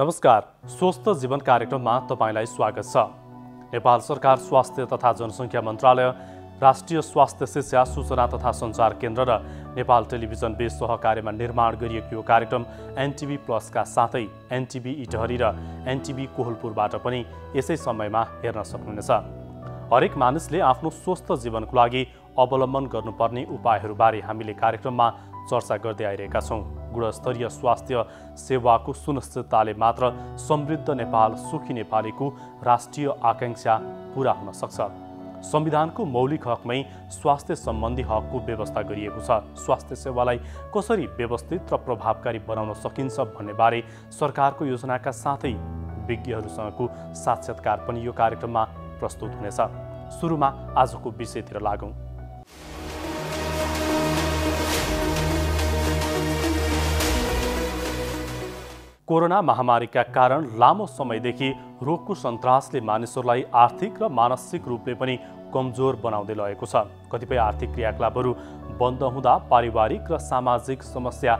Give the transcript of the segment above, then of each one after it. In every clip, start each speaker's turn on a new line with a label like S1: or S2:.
S1: नमस्कार, स्वस्थ जीवन कार्यक्रममा तपाईलाई स्वागत छ। नेपाल सरकार स्वास्थ्य तथा जनसङ्ख्या मन्त्रालय, राष्ट्रिय स्वास्थ्य शिक्षा सूचना तथा सञ्चार केन्द्र र नेपाल टेलिभिजन बीच सहकार्यमा निर्माण गरिएको यो कार्यक्रम एनटिभी प्लसका साथै एनटिभी इटहरी र एनटिभी कोहलपुरबाट पनि यसै समयमा हेर्न सक्नुहुनेछ। हरेक मानिसले आफ्नो स्वस्थ जीवनको लागि अवलम्बन गर्नुपर्ने उपायहरूबारे हामीले कार्यक्रममा चर्चा गर्दै आइरहेका छौँ। गुणस्तरीय स्वास्थ्य सेवाको सुनिश्चितताले मात्र समृद्ध नेपाल सुखी नेपालीको राष्ट्रिय आकांक्षा पूरा हुन सक्छ। संविधानको मौलिक हकमै स्वास्थ्य सम्बन्धी हकको व्यवस्था गरिएको छ। स्वास्थ्य सेवालाई कसरी व्यवस्थित र प्रभावकारी बनाउन सकिन्छ भन्ने बारे सरकारको योजनाका साथै विज्ञहरूसँगको साक्षात्कार पनि यो कार्यक्रममा प्रस्तुत हुनेछ। सुरुमा आजको विषयतिर लागौँ। कोरोना महामारीका कारण लामो समयदेखि रोगको सन्तासले मानिसहरूलाई आर्थिक र मानसिक रूपले पनि कमजोर बनाउँदै लगेको छ। कतिपय आर्थिक क्रियाकलापहरू बन्द हुँदा पारिवारिक र सामाजिक समस्या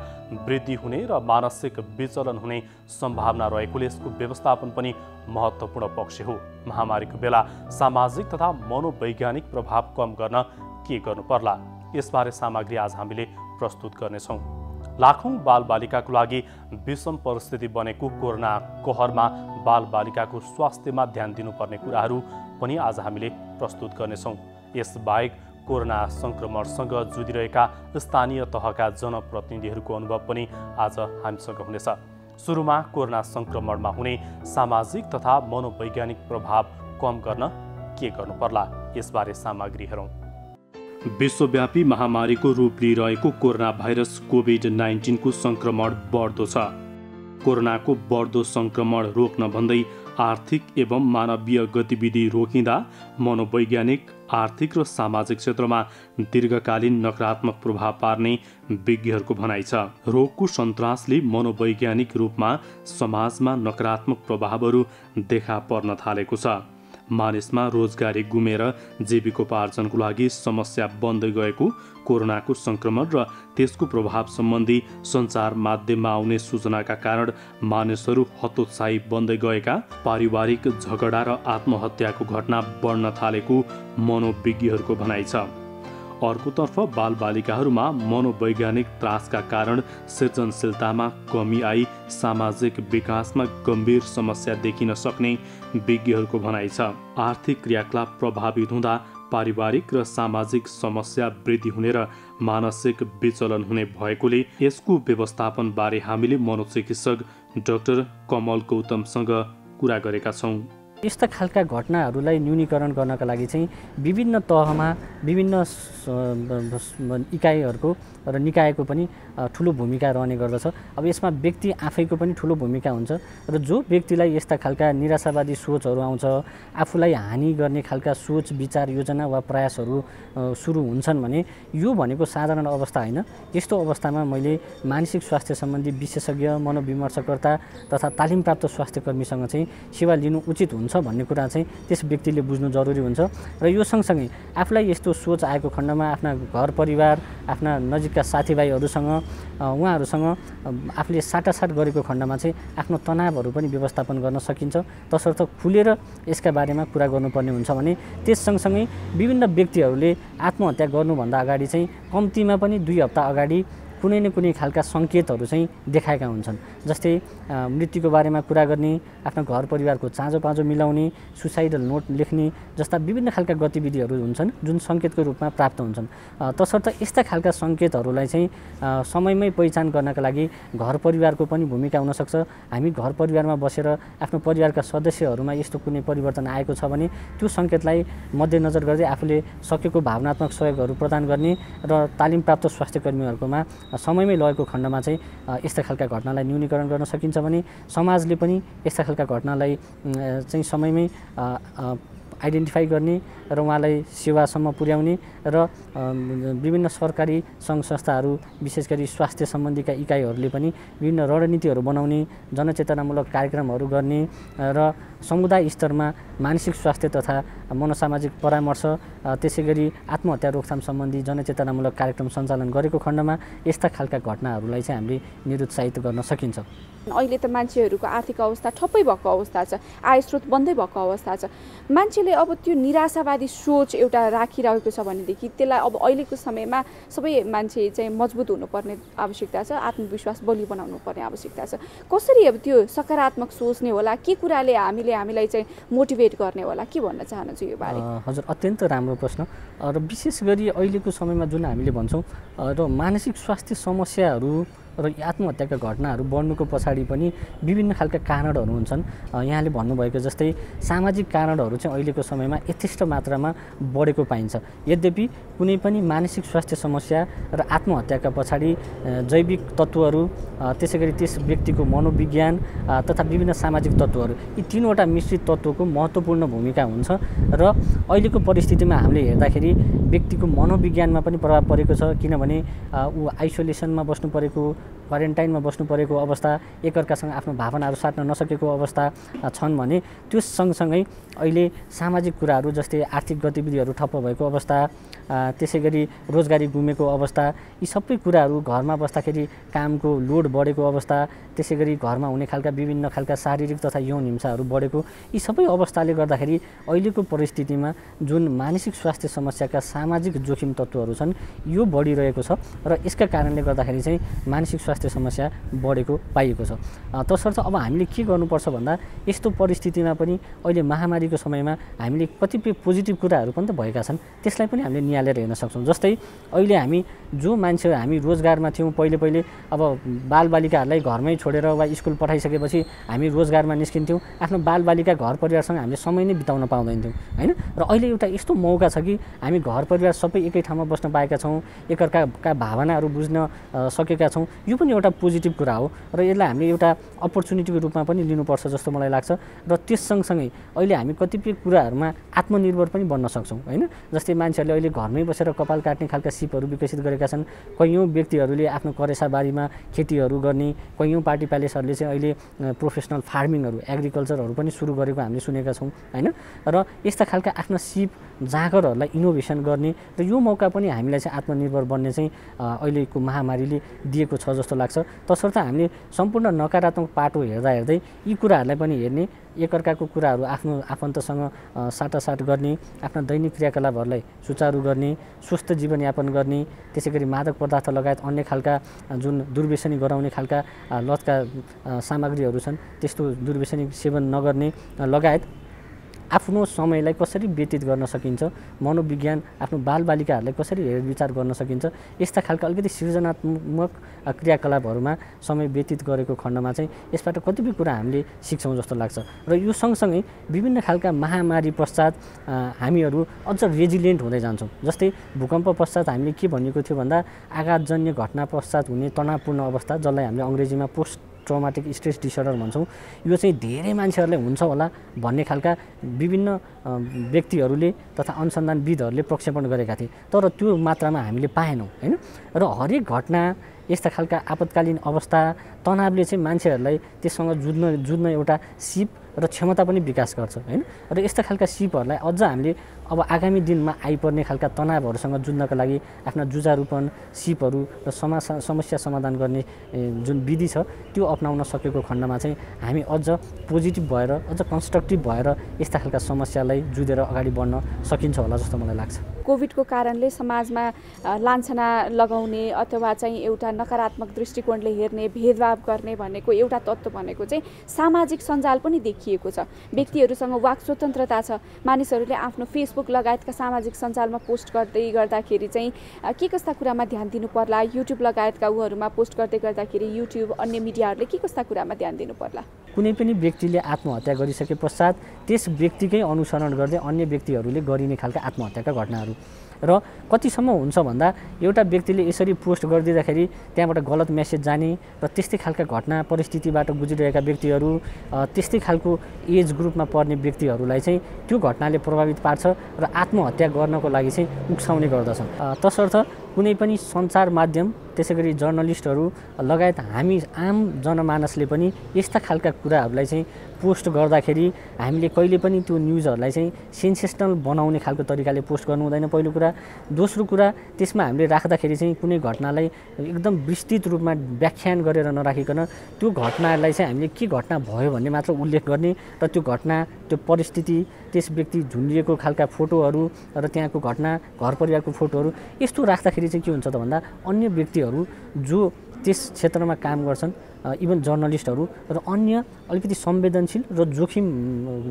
S1: वृद्धि हुने र मानसिक विचलन हुने सम्भावना रहेकोले यसको व्यवस्थापन पनि महत्त्वपूर्ण पक्ष हो। महामारीको बेला सामाजिक तथा मनोवैज्ञानिक प्रभाव कम गर्न के गर्नु पर्ला, यसबारे सामग्री आज हामीले प्रस्तुत गर्नेछौँ। लाखौं बालबालिकाको लागि विषम परिस्थिति बनेको कोरोना कहरमा बालबालिकाको स्वास्थ्यमा ध्यान दिनुपर्ने कुराहरू पनि आज हामीले प्रस्तुत गर्नेछौँ। यसबाहेक कोरोना सङ्क्रमणसँग जुधिरहेका स्थानीय तहका जनप्रतिनिधिहरूको अनुभव पनि आज हामीसँग हुनेछ। सुरुमा कोरोना सङ्क्रमणमा हुने सामाजिक तथा मनोवैज्ञानिक प्रभाव कम गर्न के गर्नु पर्ला, यसबारे सामग्री हेरौँ। विश्वव्यापी महामारीको रूप लिइरहेको कोरोना भाइरस कोभिड-19 को सङ्क्रमण बढ्दो छ। कोरोनाको बढ्दो सङ्क्रमण रोक्न भन्दै आर्थिक एवं मानवीय गतिविधि रोकिँदा मनोवैज्ञानिक, आर्थिक र सामाजिक क्षेत्रमा दीर्घकालीन नकारात्मक प्रभाव पार्ने विज्ञहरूको भनाइ छ। रोगको सन्तासले मनोवैज्ञानिक रूपमा समाजमा नकारात्मक प्रभावहरू देखा पर्न थालेको छ। मानिसमा रोजगारी गुमेर जीविकोपार्जनको लागि समस्या बन्दै गएको कोरोनाको सङ्क्रमण र त्यसको प्रभाव सम्बन्धी सञ्चार माध्यममा आउने सूचनाका कारण मानिसहरू हतोत्साही बन्दै गएका, पारिवारिक झगडा र आत्महत्याको घटना बढ्न थालेको मनोविज्ञहरूको भनाइ छ। अर्कोतर्फ बालबालिकाहरूमा मनोवैज्ञानिक त्रासका कारण सृजनशीलतामा कमी आई सामाजिक विकासमा गम्भीर समस्या देखिन सक्ने विज्ञहरूको भनाइ छ। आर्थिक क्रियाकलाप प्रभावित हुँदा पारिवारिक र सामाजिक समस्या वृद्धि हुने र मानसिक विचलन हुने भएकोले यसको व्यवस्थापन बारे हामीले मनोचिकित्सक डाक्टर कमल गौतमसँग कुरा गरेका छौँ।
S2: यस्ता खालका घटनाहरूलाई न्यूनीकरण गर्नका लागि चाहिँ विभिन्न तहमा विभिन्न इकाइहरूको र निकायको पनि ठुलो भूमिका रहने गर्दछ। अब यसमा व्यक्ति आफैको पनि ठुलो भूमिका हुन्छ र जो व्यक्तिलाई यस्ता खालका निराशावादी सोचहरू आउँछ, आफूलाई हानि गर्ने खालका सोच, विचार, योजना वा प्रयासहरू सुरु हुन्छन् भने यो भनेको साधारण अवस्था होइन। यस्तो अवस्थामा मैले मानसिक स्वास्थ्य सम्बन्धी विशेषज्ञ, मनोविमर्शकर्ता तथा तालिमप्राप्त स्वास्थ्यकर्मीसँग चाहिँ सेवा लिनु उचित हुन्छ भन्ने कुरा चाहिँ त्यस व्यक्तिले बुझ्नु जरुरी हुन्छ। र यो सँगसँगै आफूलाई यस्तो सोच आएको खण्डमा आफ्ना घर परिवार, आफ्ना नजिकका साथीभाइहरूसँग उहाँहरूसँग आफूले साटासाट गरेको खण्डमा चाहिँ आफ्नो तनावहरू पनि व्यवस्थापन गर्न सकिन्छ। तसर्थ खुलेर यसका बारेमा कुरा गर्नुपर्ने हुन्छ भने त्यस सँगसँगै विभिन्न व्यक्तिहरूले आत्महत्या गर्नुभन्दा अगाडि चाहिँ कम्तीमा पनि 2 हप्ता अगाडि कुनै न कुनै खालका सङ्केतहरू चाहिँ देखाएका हुन्छन्। जस्तै मृत्युको बारेमा कुरा गर्ने, आफ्नो घर परिवारको चाँजो मिलाउने, सुसाइडल नोट लेख्ने जस्ता विभिन्न खालका गतिविधिहरू हुन्छन् जुन सङ्केतको रूपमा प्राप्त हुन्छन्। तसर्थ यस्ता खालका सङ्केतहरूलाई चाहिँ समयमै पहिचान गर्नका लागि घर परिवारको पनि भूमिका हुनसक्छ। हामी घर परिवारमा बसेर आफ्नो परिवारका सदस्यहरूमा यस्तो कुनै परिवर्तन आएको छ भने त्यो सङ्केतलाई मध्यनजर गर्दै आफूले सकेको भावनात्मक सहयोगहरू प्रदान गर्ने र तालिमप्राप्त स्वास्थ्यकर्मीहरूकोमा समयमै लगेको खण्डमा चाहिँ यस्ता खालका घटनालाई न्यूनीकरण गर्न सकिन्छ भने समाजले पनि यस्ता खालका घटनालाई चाहिँ समयमै आइडेन्टिफाई गर्ने र उहाँलाई सेवासम्म पुर्याउने र विभिन्न सरकारी सङ्घ संस्थाहरू विशेष गरी स्वास्थ्य सम्बन्धीका इकाइहरूले पनि विभिन्न रणनीतिहरू बनाउने, जनचेतनामूलक कार्यक्रमहरू गर्ने र समुदाय स्तरमा मानसिक स्वास्थ्य तथा मनोसामाजिक परामर्श त्यसै गरी आत्महत्या रोकथाम सम्बन्धी जनचेतनामूलक कार्यक्रम सञ्चालन गरेको खण्डमा यस्ता खालका घटनाहरूलाई चाहिँ हामीले निरुत्साहित गर्न सकिन्छ।
S3: अहिले त मान्छेहरूको आर्थिक अवस्था ठप्पै भएको अवस्था छ, आय स्रोत बन्दै भएको अवस्था छ। मान्छेले अब त्यो निराशावादी सोच एउटा राखिरहेको छ भनेदेखि त्यसलाई अब अहिलेको समयमा सबै मान्छे चाहिँ मजबुत हुनुपर्ने आवश्यकता छ, आत्मविश्वास बलियो बनाउनु पर्ने आवश्यकता छ। कसरी अब त्यो सकारात्मक सोच्ने होला, के कुराले हामीलाई चाहिँ मोटिभेट गर्ने होला, के भन्न चाहनुहुन्छ यो बारे?
S2: हजुर, अत्यन्त राम्रो प्रश्न। र विशेष गरी अहिलेको समयमा जुन हामीले भन्छौँ र मानसिक स्वास्थ्य समस्याहरू र आत्महत्याका घटनाहरू बढ्नुको पछाडि पनि विभिन्न खालका कारणहरू हुन्छन्। यहाँले भन्नुभएको जस्तै सामाजिक कारणहरू चाहिँ अहिलेको समयमा यथेष्ट मात्रामा बढेको पाइन्छ। यद्यपि कुनै पनि मानसिक स्वास्थ्य समस्या र आत्महत्याका पछाडि जैविक तत्त्वहरू, त्यसै गरी त्यस व्यक्तिको मनोविज्ञान तथा विभिन्न सामाजिक तत्त्वहरू, यी तीनवटा मिश्रित तत्त्वको महत्त्वपूर्ण भूमिका हुन्छ। र अहिलेको परिस्थितिमा हामीले हेर्दाखेरि व्यक्तिको मनोविज्ञानमा पनि प्रभाव परेको छ, किनभने ऊ आइसोलेसनमा बस्नु परेको, क्वारेन्टाइनमा बस्नु परेको अवस्था, एकअर्कासँग आफ्नो भावनाहरू साट्न नसकेको अवस्था छन् भने त्यो सँगसँगै अहिले सामाजिक कुराहरू जस्तै आर्थिक गतिविधिहरू ठप्प भएको अवस्था, त्यसै गरी रोजगारी गुमेको अवस्था, यी सबै कुराहरू, घरमा बस्दाखेरि कामको लोड बढेको अवस्था, त्यसै गरी घरमा हुने खालका विभिन्न खालका शारीरिक तथा यौन हिंसाहरू बढेको, यी सबै अवस्थाले गर्दाखेरि अहिलेको परिस्थितिमा जुन मानसिक स्वास्थ्य समस्याका सामाजिक जोखिम तत्त्वहरू छन् यो बढिरहेको छ र यसका कारणले गर्दाखेरि चाहिँ मानसिक स्वास्थ्य समस्या बढेको पाइएको छ। तसर्थ अब हामीले के गर्नुपर्छ भन्दा यस्तो परिस्थितिमा पनि अहिले महामारीको समयमा हामीले कतिपय पोजिटिभ कुराहरू पनि त भएका छन्, त्यसलाई पनि हामीले निहालेर हेर्न सक्छौँ। जस्तै अहिले हामी रोजगारमा थियौँ, पहिले अब बालबालिकाहरूलाई घरमै छोडेर वा स्कुल पठाइसकेपछि हामी रोजगारमा निस्किन्थ्यौँ, आफ्नो बालबालिका घर परिवारसँग हामीले समय नै बिताउन पाउँदैनथ्यौँ होइन। र अहिले एउटा यस्तो मौका छ कि हामी घर परिवार सबै एकै ठाउँमा बस्न पाएका छौँ, एकअर्काका भावनाहरू बुझ्न सकेका छौँ। यो पनि एउटा पोजिटिभ कुरा हो र यसलाई हामीले एउटा अपर्च्युनिटीको रूपमा पनि लिनुपर्छ जस्तो मलाई लाग्छ। र त्यस सँगसँगै अहिले हामी कतिपय कुराहरूमा आत्मनिर्भर पनि बन्न सक्छौँ होइन। जस्तै मान्छेहरूले अहिले घरमै बसेर कपाल काट्ने खालका सिपहरू विकसित गरेका छन्। कैयौँ व्यक्तिहरूले आफ्नो करेसाबारीमा खेतीहरू गर्ने, कैयौँ पार्टी प्यालेसहरूले चाहिँ अहिले प्रोफेसनल फार्मिङहरू, एग्रिकल्चरहरू पनि सुरु गरेको हामीले सुनेका छौँ होइन। र यस्ता खालका आफ्ना सिप जाँगरहरूलाई इनोभेसन गर्ने र यो मौका पनि हामीलाई चाहिँ आत्मनिर्भर बन्ने चाहिँ अहिलेको महामारीले दिएको छ जस्तो लाग्छ। तसर्थ हामीले सम्पूर्ण नकारात्मक पाटो हेर्दै यी कुराहरूलाई पनि हेर्ने, एकअर्काको कुराहरू आफ्नो आफन्तसँग साटासाट गर्ने, आफ्ना दैनिक क्रियाकलापहरूलाई सुचारू गर्ने, स्वस्थ जीवनयापन गर्ने, त्यसै गरी मादक पदार्थ लगायत अन्य खालका जुन दुर्व्यसनी गराउने खालका लतका सामग्रीहरू छन् त्यस्तो दुर्व्यसनी सेवन नगर्ने लगायत आफ्नो समयलाई कसरी व्यतीत गर्न सकिन्छ, मनोविज्ञान, आफ्नो बालबालिकाहरूलाई कसरी हेरविचार गर्न सकिन्छ, यस्ता खालका अलिकति सृजनात्मक क्रियाकलापहरूमा समय व्यतीत गरेको खण्डमा चाहिँ यसबाट कतिपय कुरा हामीले सिक्छौँ जस्तो लाग्छ। र यो सँगसँगै विभिन्न खालका महामारी पश्चात हामीहरू अझ रेजिलियन्ट हुँदै जान्छौँ। जस्तै भूकम्प पश्चात हामीले के भनिएको थियो भन्दा आघातजन्य घटना पश्चात हुने तनावपूर्ण अवस्था, जसलाई हामीले अङ्ग्रेजीमा पोस्ट ट्रमाटिक स्ट्रेस डिसअर्डर भन्छौँ, यो चाहिँ धेरै मान्छेहरूलाई हुन्छ होला भन्ने खालका विभिन्न व्यक्तिहरूले तथा अनुसन्धानविदहरूले प्रक्षेपण गरेका थिए। तर त्यो मात्रामा हामीले पाएनौँ होइन। र हरेक घटना, यस्ता खालका आपतकालीन अवस्था, तनावले चाहिँ मान्छेहरूलाई त्यससँग जुझ्न एउटा सिप र क्षमता पनि विकास गर्छ होइन। र यस्ता खालका सिपहरूलाई अझ हामीले अब आगामी दिनमा आइपर्ने खालका तनावहरूसँग जुझ्नका लागि आफ्ना जुझारूपन, सिपहरू र समस्या समाधान गर्ने जुन विधि छ त्यो अपनाउन सकेको खण्डमा चाहिँ हामी अझ पोजिटिभ भएर, अझ कन्स्ट्रक्टिभ भएर यस्ता खालका समस्यालाई जुधेर अगाडि बढ्न सकिन्छ होला जस्तो मलाई लाग्छ।
S3: कोभिडको कारणले समाजमा लान्छना लगाउने अथवा चाहिँ एउटा नकारात्मक दृष्टिकोणले हेर्ने, भेदभाव गर्ने भनेको एउटा तत्त्व भनेको चाहिँ सामाजिक सञ्जाल पनि देखिएको छ। व्यक्तिहरूसँग वाक स्वतन्त्रता छ, मानिसहरूले आफ्नो फेसबुक लगायतका सामाजिक सञ्जालमा पोस्ट गर्दाखेरि चाहिँ के कस्ता कुरामा ध्यान दिनु पर्ला, युट्युब लगायतका उहरूमा पोस्ट गर्दाखेरि युट्युब अन्य मिडियाहरूले के कस्ता कुरामा ध्यान दिनु पर्ला?
S2: कुनै पनि व्यक्तिले आत्महत्या गरिसके पश्चात त्यस व्यक्तिकै अनुसरण गर्दै अन्य व्यक्तिहरूले गरिने खालका आत्महत्याका घटनाहरू र कतिसम्म हुन्छ भन्दा एउटा व्यक्तिले यसरी पोस्ट गरिदिँदाखेरि त्यहाँबाट गलत मेसेज जाने र त्यस्तै खालका घटना परिस्थितिबाट गुज्रिरहेका व्यक्तिहरू, त्यस्तै खालको एज ग्रुपमा पर्ने व्यक्तिहरूलाई चाहिँ त्यो घटनाले प्रभावित पार्छ र आत्महत्या गर्नको लागि चाहिँ उक्साउने गर्दछ। तसर्थ कुनै पनि सञ्चार माध्यम त्यसै गरी जर्नलिस्टहरू लगायत हामी आम जनमानसले पनि यस्ता खालका कुराहरूलाई चाहिँ पोस्ट गर्दाखेरि हामीले कहिले पनि त्यो न्युजहरूलाई चाहिँ सेन्सेसनल बनाउने खालको तरिकाले पोस्ट गर्नु हुँदैन पहिलो कुरा। दोस्रो कुरा त्यसमा हामीले राख्दाखेरि चाहिँ कुनै घटनालाई एकदम विस्तृत रूपमा व्याख्यान गरेर नराखिकन त्यो घटनालाई चाहिँ हामीले के घटना भयो भन्ने मात्र उल्लेख गर्ने र त्यो घटना त्यो परिस्थिति त्यस व्यक्ति झुन्डिएको खालका फोटोहरू र त्यहाँको घटना घर परिवारको फोटोहरू यस्तो राख्दाखेरि चाहिँ के हुन्छ त भन्दा अन्य व्यक्तिहरू जो त्यस क्षेत्रमा काम गर्छन् इभन जर्नलिस्टहरू र अन्य अलिकति संवेदनशील र जोखिम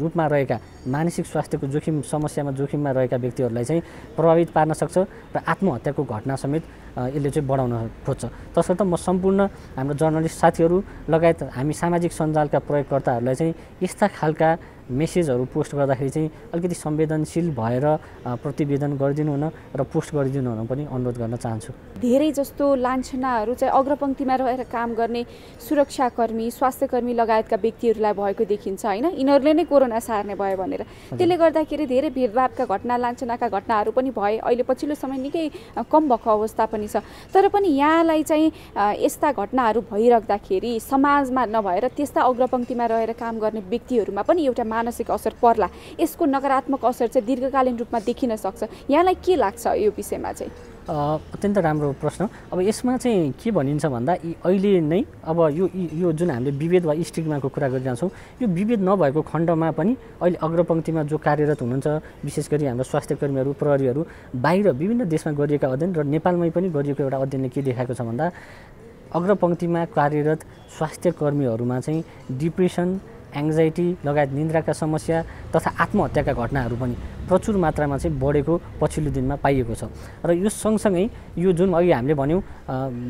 S2: रूपमा रहेका मानसिक स्वास्थ्यको समस्यामा जोखिममा रहेका व्यक्तिहरूलाई चाहिँ प्रभावित पार्न सक्छ र आत्महत्याको घटना समेत यसले चाहिँ बढाउन खोज्छ। तसर्थ म सम्पूर्ण हाम्रो जर्नलिस्ट साथीहरू लगायत हामी सामाजिक सञ्जालका प्रयोगकर्ताहरूलाई चाहिँ यस्ता खालका मेसेजहरू पोस्ट गर्दाखेरि चाहिँ अलिकति संवेदनशील भएर प्रतिवेदन गरिदिनु हुन र पोस्ट गरिदिनु हुन पनि अनुरोध गर्न चाहन्छु।
S3: धेरै जस्तो लान्छनाहरू चाहिँ अग्रपङ्क्तिमा रहेर काम गर्ने सुरक्षाकर्मी स्वास्थ्यकर्मी लगायतका व्यक्तिहरूलाई भएको देखिन्छ होइन, यिनीहरूले नै कोरोना सार्ने भयो भनेर। त्यसले गर्दाखेरि धेरै भेदभावका घटना लान्छनाका घटनाहरू पनि भए, अहिले पछिल्लो समय निकै कम भएको अवस्था पनि छ। तर पनि यहाँलाई चाहिँ यस्ता घटनाहरू भइराख्दाखेरि समाजमा नभएर त्यस्ता अग्रपङ्क्तिमा रहेर काम गर्ने व्यक्तिहरूमा पनि एउटा मानसिक असर पर्ला, यसको नकारात्मक असर चाहिँ दीर्घकालीन रूपमा देखिन सक्छ। यहाँलाई के लाग्छ यो विषयमा चाहिँ?
S2: अत्यन्त राम्रो प्रश्न। अब यसमा चाहिँ के भनिन्छ भन्दा अहिले नै अब यो जुन हामीले विभेद वा स्टिग्माको कुरा गरिरहन्छौँ, यो विभेद नभएको खण्डमा पनि अहिले अग्रपङ्क्तिमा जो कार्यरत हुनुहुन्छ विशेष गरी हाम्रो स्वास्थ्यकर्मीहरू प्रहरीहरू बाहिर विभिन्न देशमा गरिएका अध्ययन र नेपालमै पनि गरिएको एउटा अध्ययनले के देखाएको छ भन्दा अग्रपङ्क्तिमा कार्यरत स्वास्थ्यकर्मीहरूमा चाहिँ डिप्रेसन एङ्जाइटी लगायत निन्द्राका समस्या तथा आत्महत्याका घटनाहरू पनि प्रचुर मात्रामा चाहिँ बढेको पछिल्लो दिनमा पाइएको छ। र यो सँगसँगै यो जुन अघि हामीले भन्यौँ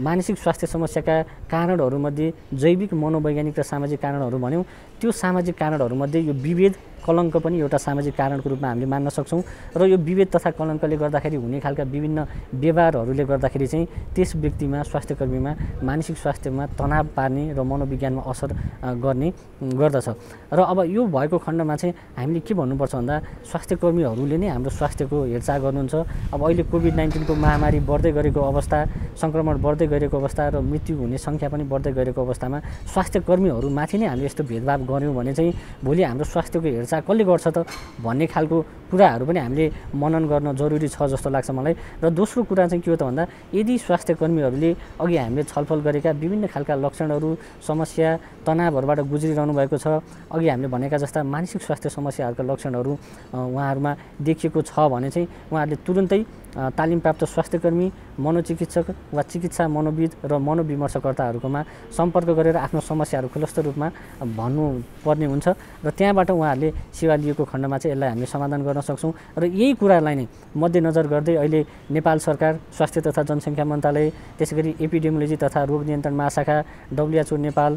S2: मानसिक स्वास्थ्य समस्याका कारणहरूमध्ये जैविक मनोवैज्ञानिक र सामाजिक कारणहरू भन्यौँ, त्यो सामाजिक कारणहरूमध्ये यो विभेद कलङ्क पनि एउटा सामाजिक कारणको रूपमा हामीले मान्न सक्छौँ। र यो विभेद तथा कलङ्कले गर्दाखेरि हुने खालका विभिन्न व्यवहारहरूले गर्दाखेरि चाहिँ त्यस व्यक्तिमा स्वास्थ्यकर्मीमा मानसिक स्वास्थ्यमा तनाव पार्ने र मनोविज्ञानमा असर गर्ने गर्दछ। र अब यो भएको खण्डमा चाहिँ हामीले के भन्नुपर्छ भन्दा स्वास्थ्यकर्मीहरूले नै हाम्रो स्वास्थ्यको हेरचाह गर्नुहुन्छ। अब अहिले कोभिड-19को महामारी बढ्दै गरेको अवस्था, सङ्क्रमण बढ्दै गरेको अवस्था र मृत्यु हुने सङ्ख्या पनि बढ्दै गरेको अवस्थामा स्वास्थ्यकर्मीहरूमाथि नै हामीले यस्तो भेदभाव गऱ्यौँ भने चाहिँ भोलि हाम्रो स्वास्थ्यको हेरचाह कसले गर्छ त भन्ने खालको कुराहरू पनि हामीले मनन गर्न जरुरी छ जस्तो लाग्छ मलाई। र दोस्रो कुरा चाहिँ के हो त भन्दा यदि स्वास्थ्यकर्मीहरूले अघि हामीले छलफल गरेका विभिन्न खालका लक्षणहरू समस्या तनावहरूबाट गुज्रिरहनु भएको छ, अघि हामीले भनेका जस्ता मानसिक स्वास्थ्य समस्याहरूका लक्षणहरू उहाँहरूमा देखिएको छ भने चाहिँ उहाँहरूले तुरुन्तै तालिमप्राप्त स्वास्थ्यकर्मी मनोचिकित्सक वा चिकित्सा मनोविद र मनोविमर्शकर्ताहरूकोमा सम्पर्क गरेर आफ्नो समस्याहरू खुलस्त रूपमा भन्नुपर्ने हुन्छ र त्यहाँबाट उहाँहरूले सेवा लिएको खण्डमा चाहिँ यसलाई हामीले समाधान गर्न सक्छौँ। र यही कुरालाई नै मध्यनजर गर्दै अहिले नेपाल सरकार स्वास्थ्य तथा जनसङ्ख्या मन्त्रालय त्यसै गरी एपिडेमियोलोजी तथा रोग नियन्त्रण महाशाखा WHO नेपाल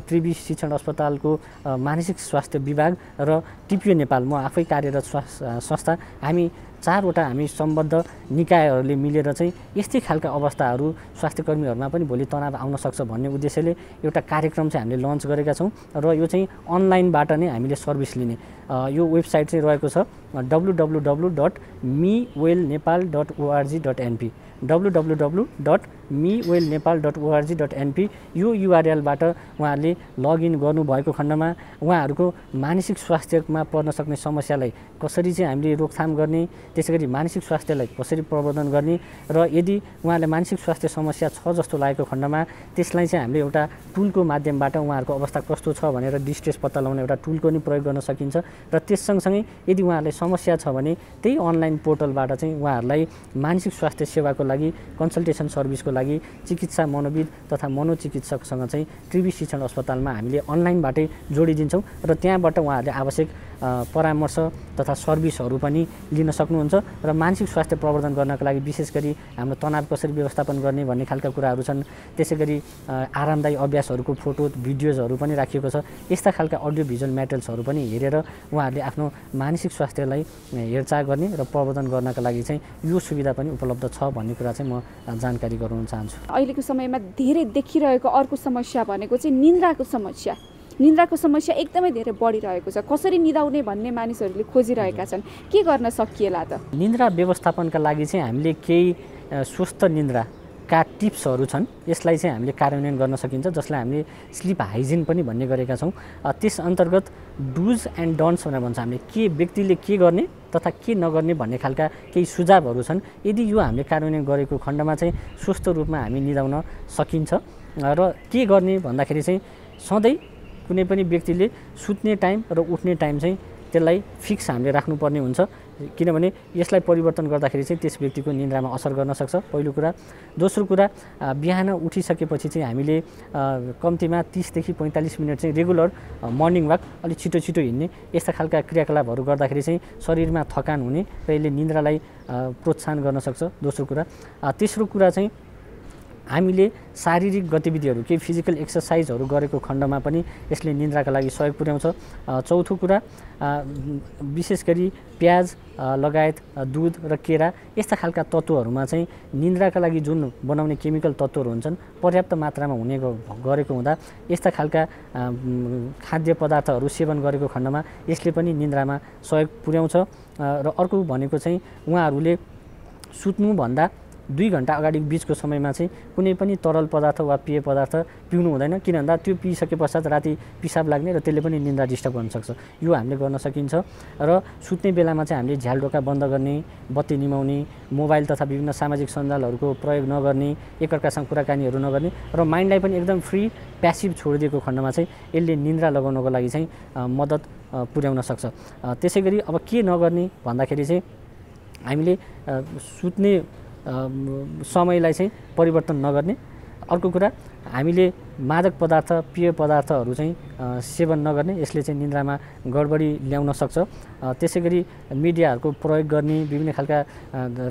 S2: त्रिवी शिक्षण अस्पतालको मानसिक स्वास्थ्य विभाग र टिपिओ नेपाल म आफै कार्यरत संस्था हामी चारवटा हामी सम्बद्ध निकायहरूले मिलेर चाहिँ यस्तै खालका अवस्थाहरू स्वास्थ्यकर्मीहरूमा पनि भोलि तनाव आउन सक्छ भन्ने उद्देश्यले एउटा कार्यक्रम चाहिँ हामीले लन्च गरेका छौँ र यो चाहिँ अनलाइनबाट नै हामीले सर्भिस लिने यो वेबसाइट चाहिँ रहेको छ www.mewellnepal.org.np www.mewellnepal.org.np यो URL-बाट उहाँहरूले लगइन गर्नुभएको खण्डमा उहाँहरूको मानसिक स्वास्थ्यमा पर्न सक्ने समस्यालाई कसरी चाहिँ हामीले रोकथाम गर्ने, त्यसै गरी मानसिक स्वास्थ्यलाई कसरी प्रवर्धन गर्ने र यदि उहाँलाई मानसिक स्वास्थ्य समस्या छ जस्तो लागेको खण्डमा त्यसलाई चाहिँ हामीले एउटा टुलको माध्यमबाट उहाँहरूको अवस्था कस्तो छ भनेर डिस्ट्रेस पत्ता लगाउने एउटा टुलको नि प्रयोग गर्न सकिन्छ। र त्यस सँगसँगै यदि उहाँहरूलाई समस्या छ भने त्यही अनलाइन पोर्टलबाट चाहिँ उहाँहरूलाई मानसिक स्वास्थ्य सेवाको लागि कन्सल्टेसन सर्भिसको लागि चिकित्सा मनोविद तथा मनोचिकित्सकसँग चाहिँ त्रिवी शिक्षण अस्पतालमा हामीले अनलाइनबाटै जोडिदिन्छौँ र त्यहाँबाट उहाँहरूले आवश्यक परामर्श तथा सर्भिसहरू पनि लिन सक्नुहुन्छ। र मानसिक स्वास्थ्य प्रवर्धन गर्नका लागि विशेष गरी हाम्रो तनाव कसरी व्यवस्थापन गर्ने भन्ने खालका कुराहरू छन्। त्यसै गरी आरामदायी अभ्यासहरूको फोटो भिडियोजहरू पनि राखिएको छ। यस्ता खालका अडियो भिजुअल मेटेरियल्सहरू पनि हेरेर उहाँहरूले आफ्नो मानसिक स्वास्थ्यलाई हेरचाह गर्ने र प्रवर्धन गर्नका लागि चाहिँ यो सुविधा पनि उपलब्ध छ भन्ने कुरा चाहिँ म जानकारी गराउन चाहन्छु।
S3: अहिलेको समयमा धेरै देखिरहेको अर्को समस्या भनेको चाहिँ निन्द्राको समस्या एकदमै धेरै बढिरहेको छ। कसरी निदाउने भन्ने मानिसहरूले खोजिरहेका छन्, के गर्न सकिएला त?
S2: निन्द्रा व्यवस्थापनका लागि चाहिँ हामीले केही स्वस्थ निन्द्रा का टिप्सहरू छन् यसलाई चाहिँ हामीले कार्यान्वयन गर्न सकिन्छ, जसलाई हामीले स्लिप हाइजिन पनि भन्ने गरेका छौँ। त्यस अन्तर्गत डुज एन्ड डन्ट्स भनेर भन्छ हामीले, के व्यक्तिले के गर्ने तथा के नगर्ने भन्ने खालका केही सुझावहरू छन्। यदि यो हामीले कार्यान्वयन गरेको खण्डमा चाहिँ स्वस्थ रूपमा हामी निदाउन सकिन्छ। र के गर्ने भन्दाखेरि चाहिँ सधैँ कुनै पनि व्यक्तिले सुत्ने टाइम र उठ्ने टाइम चाहिँ त्यसलाई फिक्स हामीले राख्नुपर्ने हुन्छ, किनभने यसलाई परिवर्तन गर्दाखेरि चाहिँ त्यस व्यक्तिको निन्द्रामा असर गर्न सक्छ, पहिलो कुरा। दोस्रो कुरा, बिहान उठिसकेपछि चाहिँ हामीले कम्तीमा 30 देखि 45 मिनट चाहिँ रेगुलर मर्निङ वाक, अलिक छिटो छिटो हिँड्ने, यस्ता खालका क्रियाकलापहरू गर्दाखेरि चाहिँ शरीरमा थकान हुने र यसले निन्द्रालाई प्रोत्साहन गर्न सक्छ, दोस्रो कुरा। तेस्रो कुरा चाहिँ हामीले शारीरिक गतिविधिहरू, केही फिजिकल एक्सर्साइजहरू गरेको खण्डमा पनि यसले निन्द्राका लागि सहयोग पुर्याउँछ। चौथो कुरा, विशेष गरी प्याज लगायत दुध र केरा यस्ता खालका तत्त्वहरूमा चाहिँ निन्द्राका लागि जुन बनाउने केमिकल तत्त्वहरू हुन्छन् पर्याप्त मात्रामा हुने गरेको हुँदा यस्ता खालका खाद्य पदार्थहरू सेवन गरेको खण्डमा यसले पनि निन्द्रामा सहयोग पुर्याउँछ। र अर्को भनेको चाहिँ उहाँहरूले सुत्नुभन्दा 2 घण्टा अगाडि बिचको समयमा चाहिँ कुनै पनि तरल पदार्थ वा पेय पदार्थ पिउनु हुँदैन, किन भन्दा त्यो पिइसके पश्चात राति पिसाब लाग्ने र त्यसले पनि निन्द्रा डिस्टर्ब गर्न सक्छ। यो हामीले गर्न सकिन्छ। र सुत्ने बेलामा चाहिँ हामीले झ्यालढोका बन्द गर्ने, बत्ती निमाउने, मोबाइल तथा विभिन्न सामाजिक सञ्जालहरूको प्रयोग नगर्ने, एकअर्कासँग कुराकानीहरू नगर्ने र माइन्डलाई पनि एकदम फ्री प्यासिभ छोडिदिएको खण्डमा चाहिँ यसले निन्द्रा लगाउनको लागि चाहिँ मद्दत पुर्याउन सक्छ। त्यसै गरी अब के नगर्ने भन्दाखेरि चाहिँ हामीले सुत्ने समयलाई चाहिँ परिवर्तन नगर्ने। अर्को कुरा, हामीले मादक पदार्थ, पेय पदार्थहरू चाहिँ सेवन नगर्ने, यसले चाहिँ निन्द्रामा गडबडी ल्याउन सक्छ। त्यसै गरी मिडियाहरूको प्रयोग गर्ने, विभिन्न खालका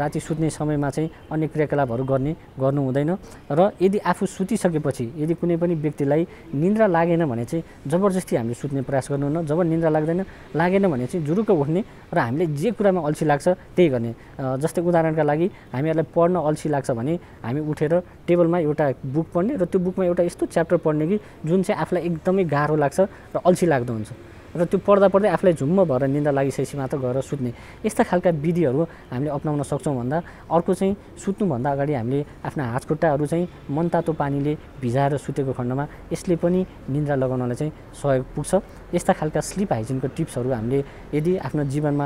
S2: राति सुत्ने समयमा चाहिँ अन्य क्रियाकलापहरू गर्नु हुँदैन। र यदि आफू सुतिसकेपछि यदि कुनै पनि व्यक्तिलाई निन्द्रा लागेन भने चाहिँ जबरजस्ती हामीले सुत्ने प्रयास गर्नुहुन्न। जब निन्द्रा लागेन भने चाहिँ जुरुक्क उठ्ने र हामीले जे कुरामा अल्छी लाग्छ त्यही गर्ने। जस्तै उदाहरणका लागि हामीहरूलाई पढ्न अल्छी लाग्छ भने हामी उठेर टेबलमा एउटा बुक पढ्ने र त्यो बुकमा एउटा यस्तो च्याप्टर पढ्ने कि जुन चाहिँ आफूलाई एकदमै गाह्रो लाग्छ र अल्छी लाग्दो हुन्छ र त्यो पढ्दा आफूलाई झुम्म भएर निन्द्रा लागिसकेपछि मात्र गएर सुत्ने। यस्ता खालका विधिहरू हामीले अपनाउन सक्छौँ। भन्दा अर्को चाहिँ सुत्नुभन्दा अगाडि हामीले आफ्ना हातखुट्टाहरू चाहिँ मनतातो पानीले भिजाएर सुतेको खण्डमा यसले पनि निन्द्रा लगाउनलाई चाहिँ सहयोग पुग्छ। यस्ता खालका स्लिप हाइजिनको टिप्सहरू हामीले यदि आफ्नो जीवनमा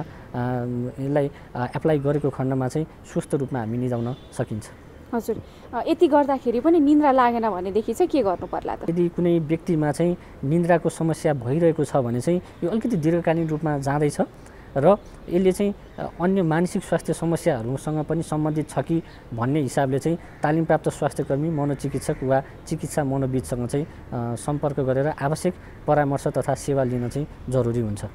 S2: यसलाई एप्लाई गरेको खण्डमा चाहिँ स्वस्थ रूपमा हामी निदाउन सकिन्छ।
S3: हजुर, यति गर्दाखेरि पनि निन्द्रा लागेन भनेदेखि चाहिँ के गर्नु पर्ला त?
S2: यदि कुनै व्यक्तिमा चाहिँ निन्द्राको समस्या भइरहेको छ भने चाहिँ यो अलिकति दीर्घकालीन रूपमा जाँदैछ र यसले चाहिँ अन्य मानसिक स्वास्थ्य समस्याहरूसँग पनि सम्बन्धित छ कि भन्ने हिसाबले चाहिँ तालिमप्राप्त स्वास्थ्यकर्मी, मनोचिकित्सक वा चिकित्सा मनोविदसँग चाहिँ सम्पर्क गरेर आवश्यक परामर्श तथा सेवा लिन चाहिँ जरुरी हुन्छ।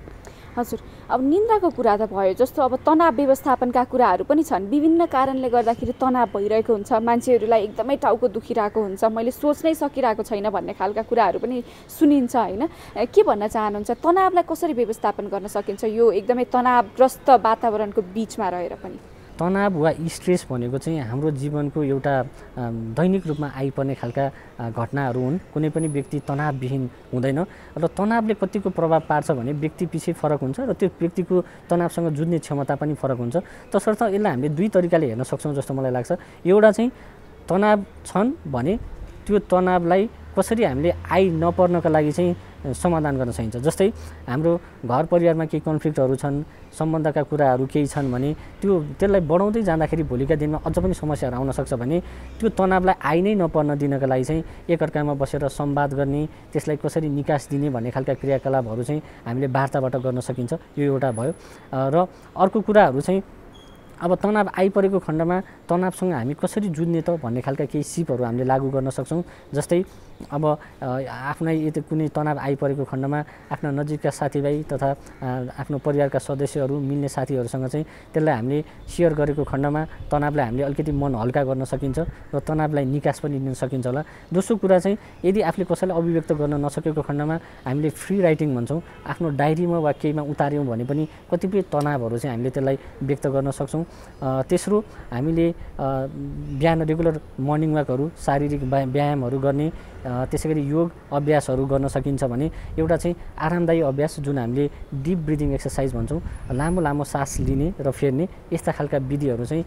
S3: हजुर, अब निन्द्राको कुरा त भयो, जस्तो अब तनाव व्यवस्थापनका कुराहरू पनि छन्। विभिन्न कारणले गर्दाखेरि तनाव भइरहेको हुन्छ, मान्छेहरूलाई एकदमै टाउको दुखिरहेको हुन्छ, मैले सोच्नै सकिरहेको छैन भन्ने खालका कुराहरू पनि सुनिन्छ होइन। के भन्न चाहनुहुन्छ, तनावलाई कसरी व्यवस्थापन गर्न सकिन्छ यो एकदमै तनावग्रस्त वातावरणको बिचमा रहेर पनि?
S2: तनाव वा स्ट्रेस भनेको चाहिँ हाम्रो जीवनको एउटा दैनिक रूपमा आइपर्ने खालका घटनाहरू हुन्। कुनै पनि व्यक्ति तनावविहीन हुँदैन र तनावले कतिको प्रभाव पार्छ भने व्यक्ति पछि फरक हुन्छ र त्यो व्यक्तिको तनावसँग जुझ्ने क्षमता पनि फरक हुन्छ। तसर्थ यसलाई हामीले 2 तरिकाले हेर्न सक्छौँ जस्तो मलाई लाग्छ। एउटा चाहिँ तनाव छन् भने त्यो तनावलाई कसरी हामीले नपर्नका लागि चाहिँ समाधान गर्न सकिन्छ। जस्तै हाम्रो घर परिवारमा केही कन्फ्लिक्टहरू छन्, सम्बन्धका कुराहरू केही छन् भने त्यसलाई बढाउँदै जाँदाखेरि भोलिका दिनमा अझ पनि समस्याहरू आउन सक्छ भने त्यो तनावलाई नै नपर्न दिनका लागि चाहिँ एकअर्कामा बसेर संवाद गर्ने, त्यसलाई कसरी निकास दिने भन्ने खालका क्रियाकलापहरू चाहिँ हामीले वार्ताबाट गर्न सकिन्छ। यो एउटा भयो। र अर्को कुराहरू चाहिँ अब तनाव आइपरेको खण्डमा तनावसँग हामी कसरी जुझ्ने त भन्ने खालका केही सिपहरू हामीले लागू गर्न सक्छौँ। जस्तै अब आफ्नै कुनै तनाव आइपरेको खण्डमा आफ्ना नजिकका साथीभाइ तथा आफ्नो परिवारका सदस्यहरू, मिल्ने साथीहरूसँग चाहिँ त्यसलाई हामीले सेयर गरेको खण्डमा तनावलाई हामीले अलिकति मन हल्का गर्न सकिन्छ र तनावलाई निकास पनि लिन सकिन्छ होला। दोस्रो कुरा चाहिँ यदि आफूले कसैलाई अभिव्यक्त गर्न नसकेको खण्डमा हामीले फ्री राइटिङ भन्छौँ, आफ्नो डायरीमा वा केहीमा उतार्यौँ भने पनि कतिपय तनावहरू चाहिँ हामीले त्यसलाई व्यक्त गर्न सक्छौँ। तेस्रो, हामीले बिहान रेगुलर मर्निङ वाकहरू, शारीरिक व्यायामहरू गर्ने, त्यसै गरी योग अभ्यासहरू गर्न सकिन्छ भने एउटा चाहिँ आरामदायी अभ्यास जुन हामीले डिप ब्रिदिङ एक्सर्साइज भन्छौँ, लामो लामो सास लिने र फेर्ने, यस्ता खालका विधिहरू चाहिँ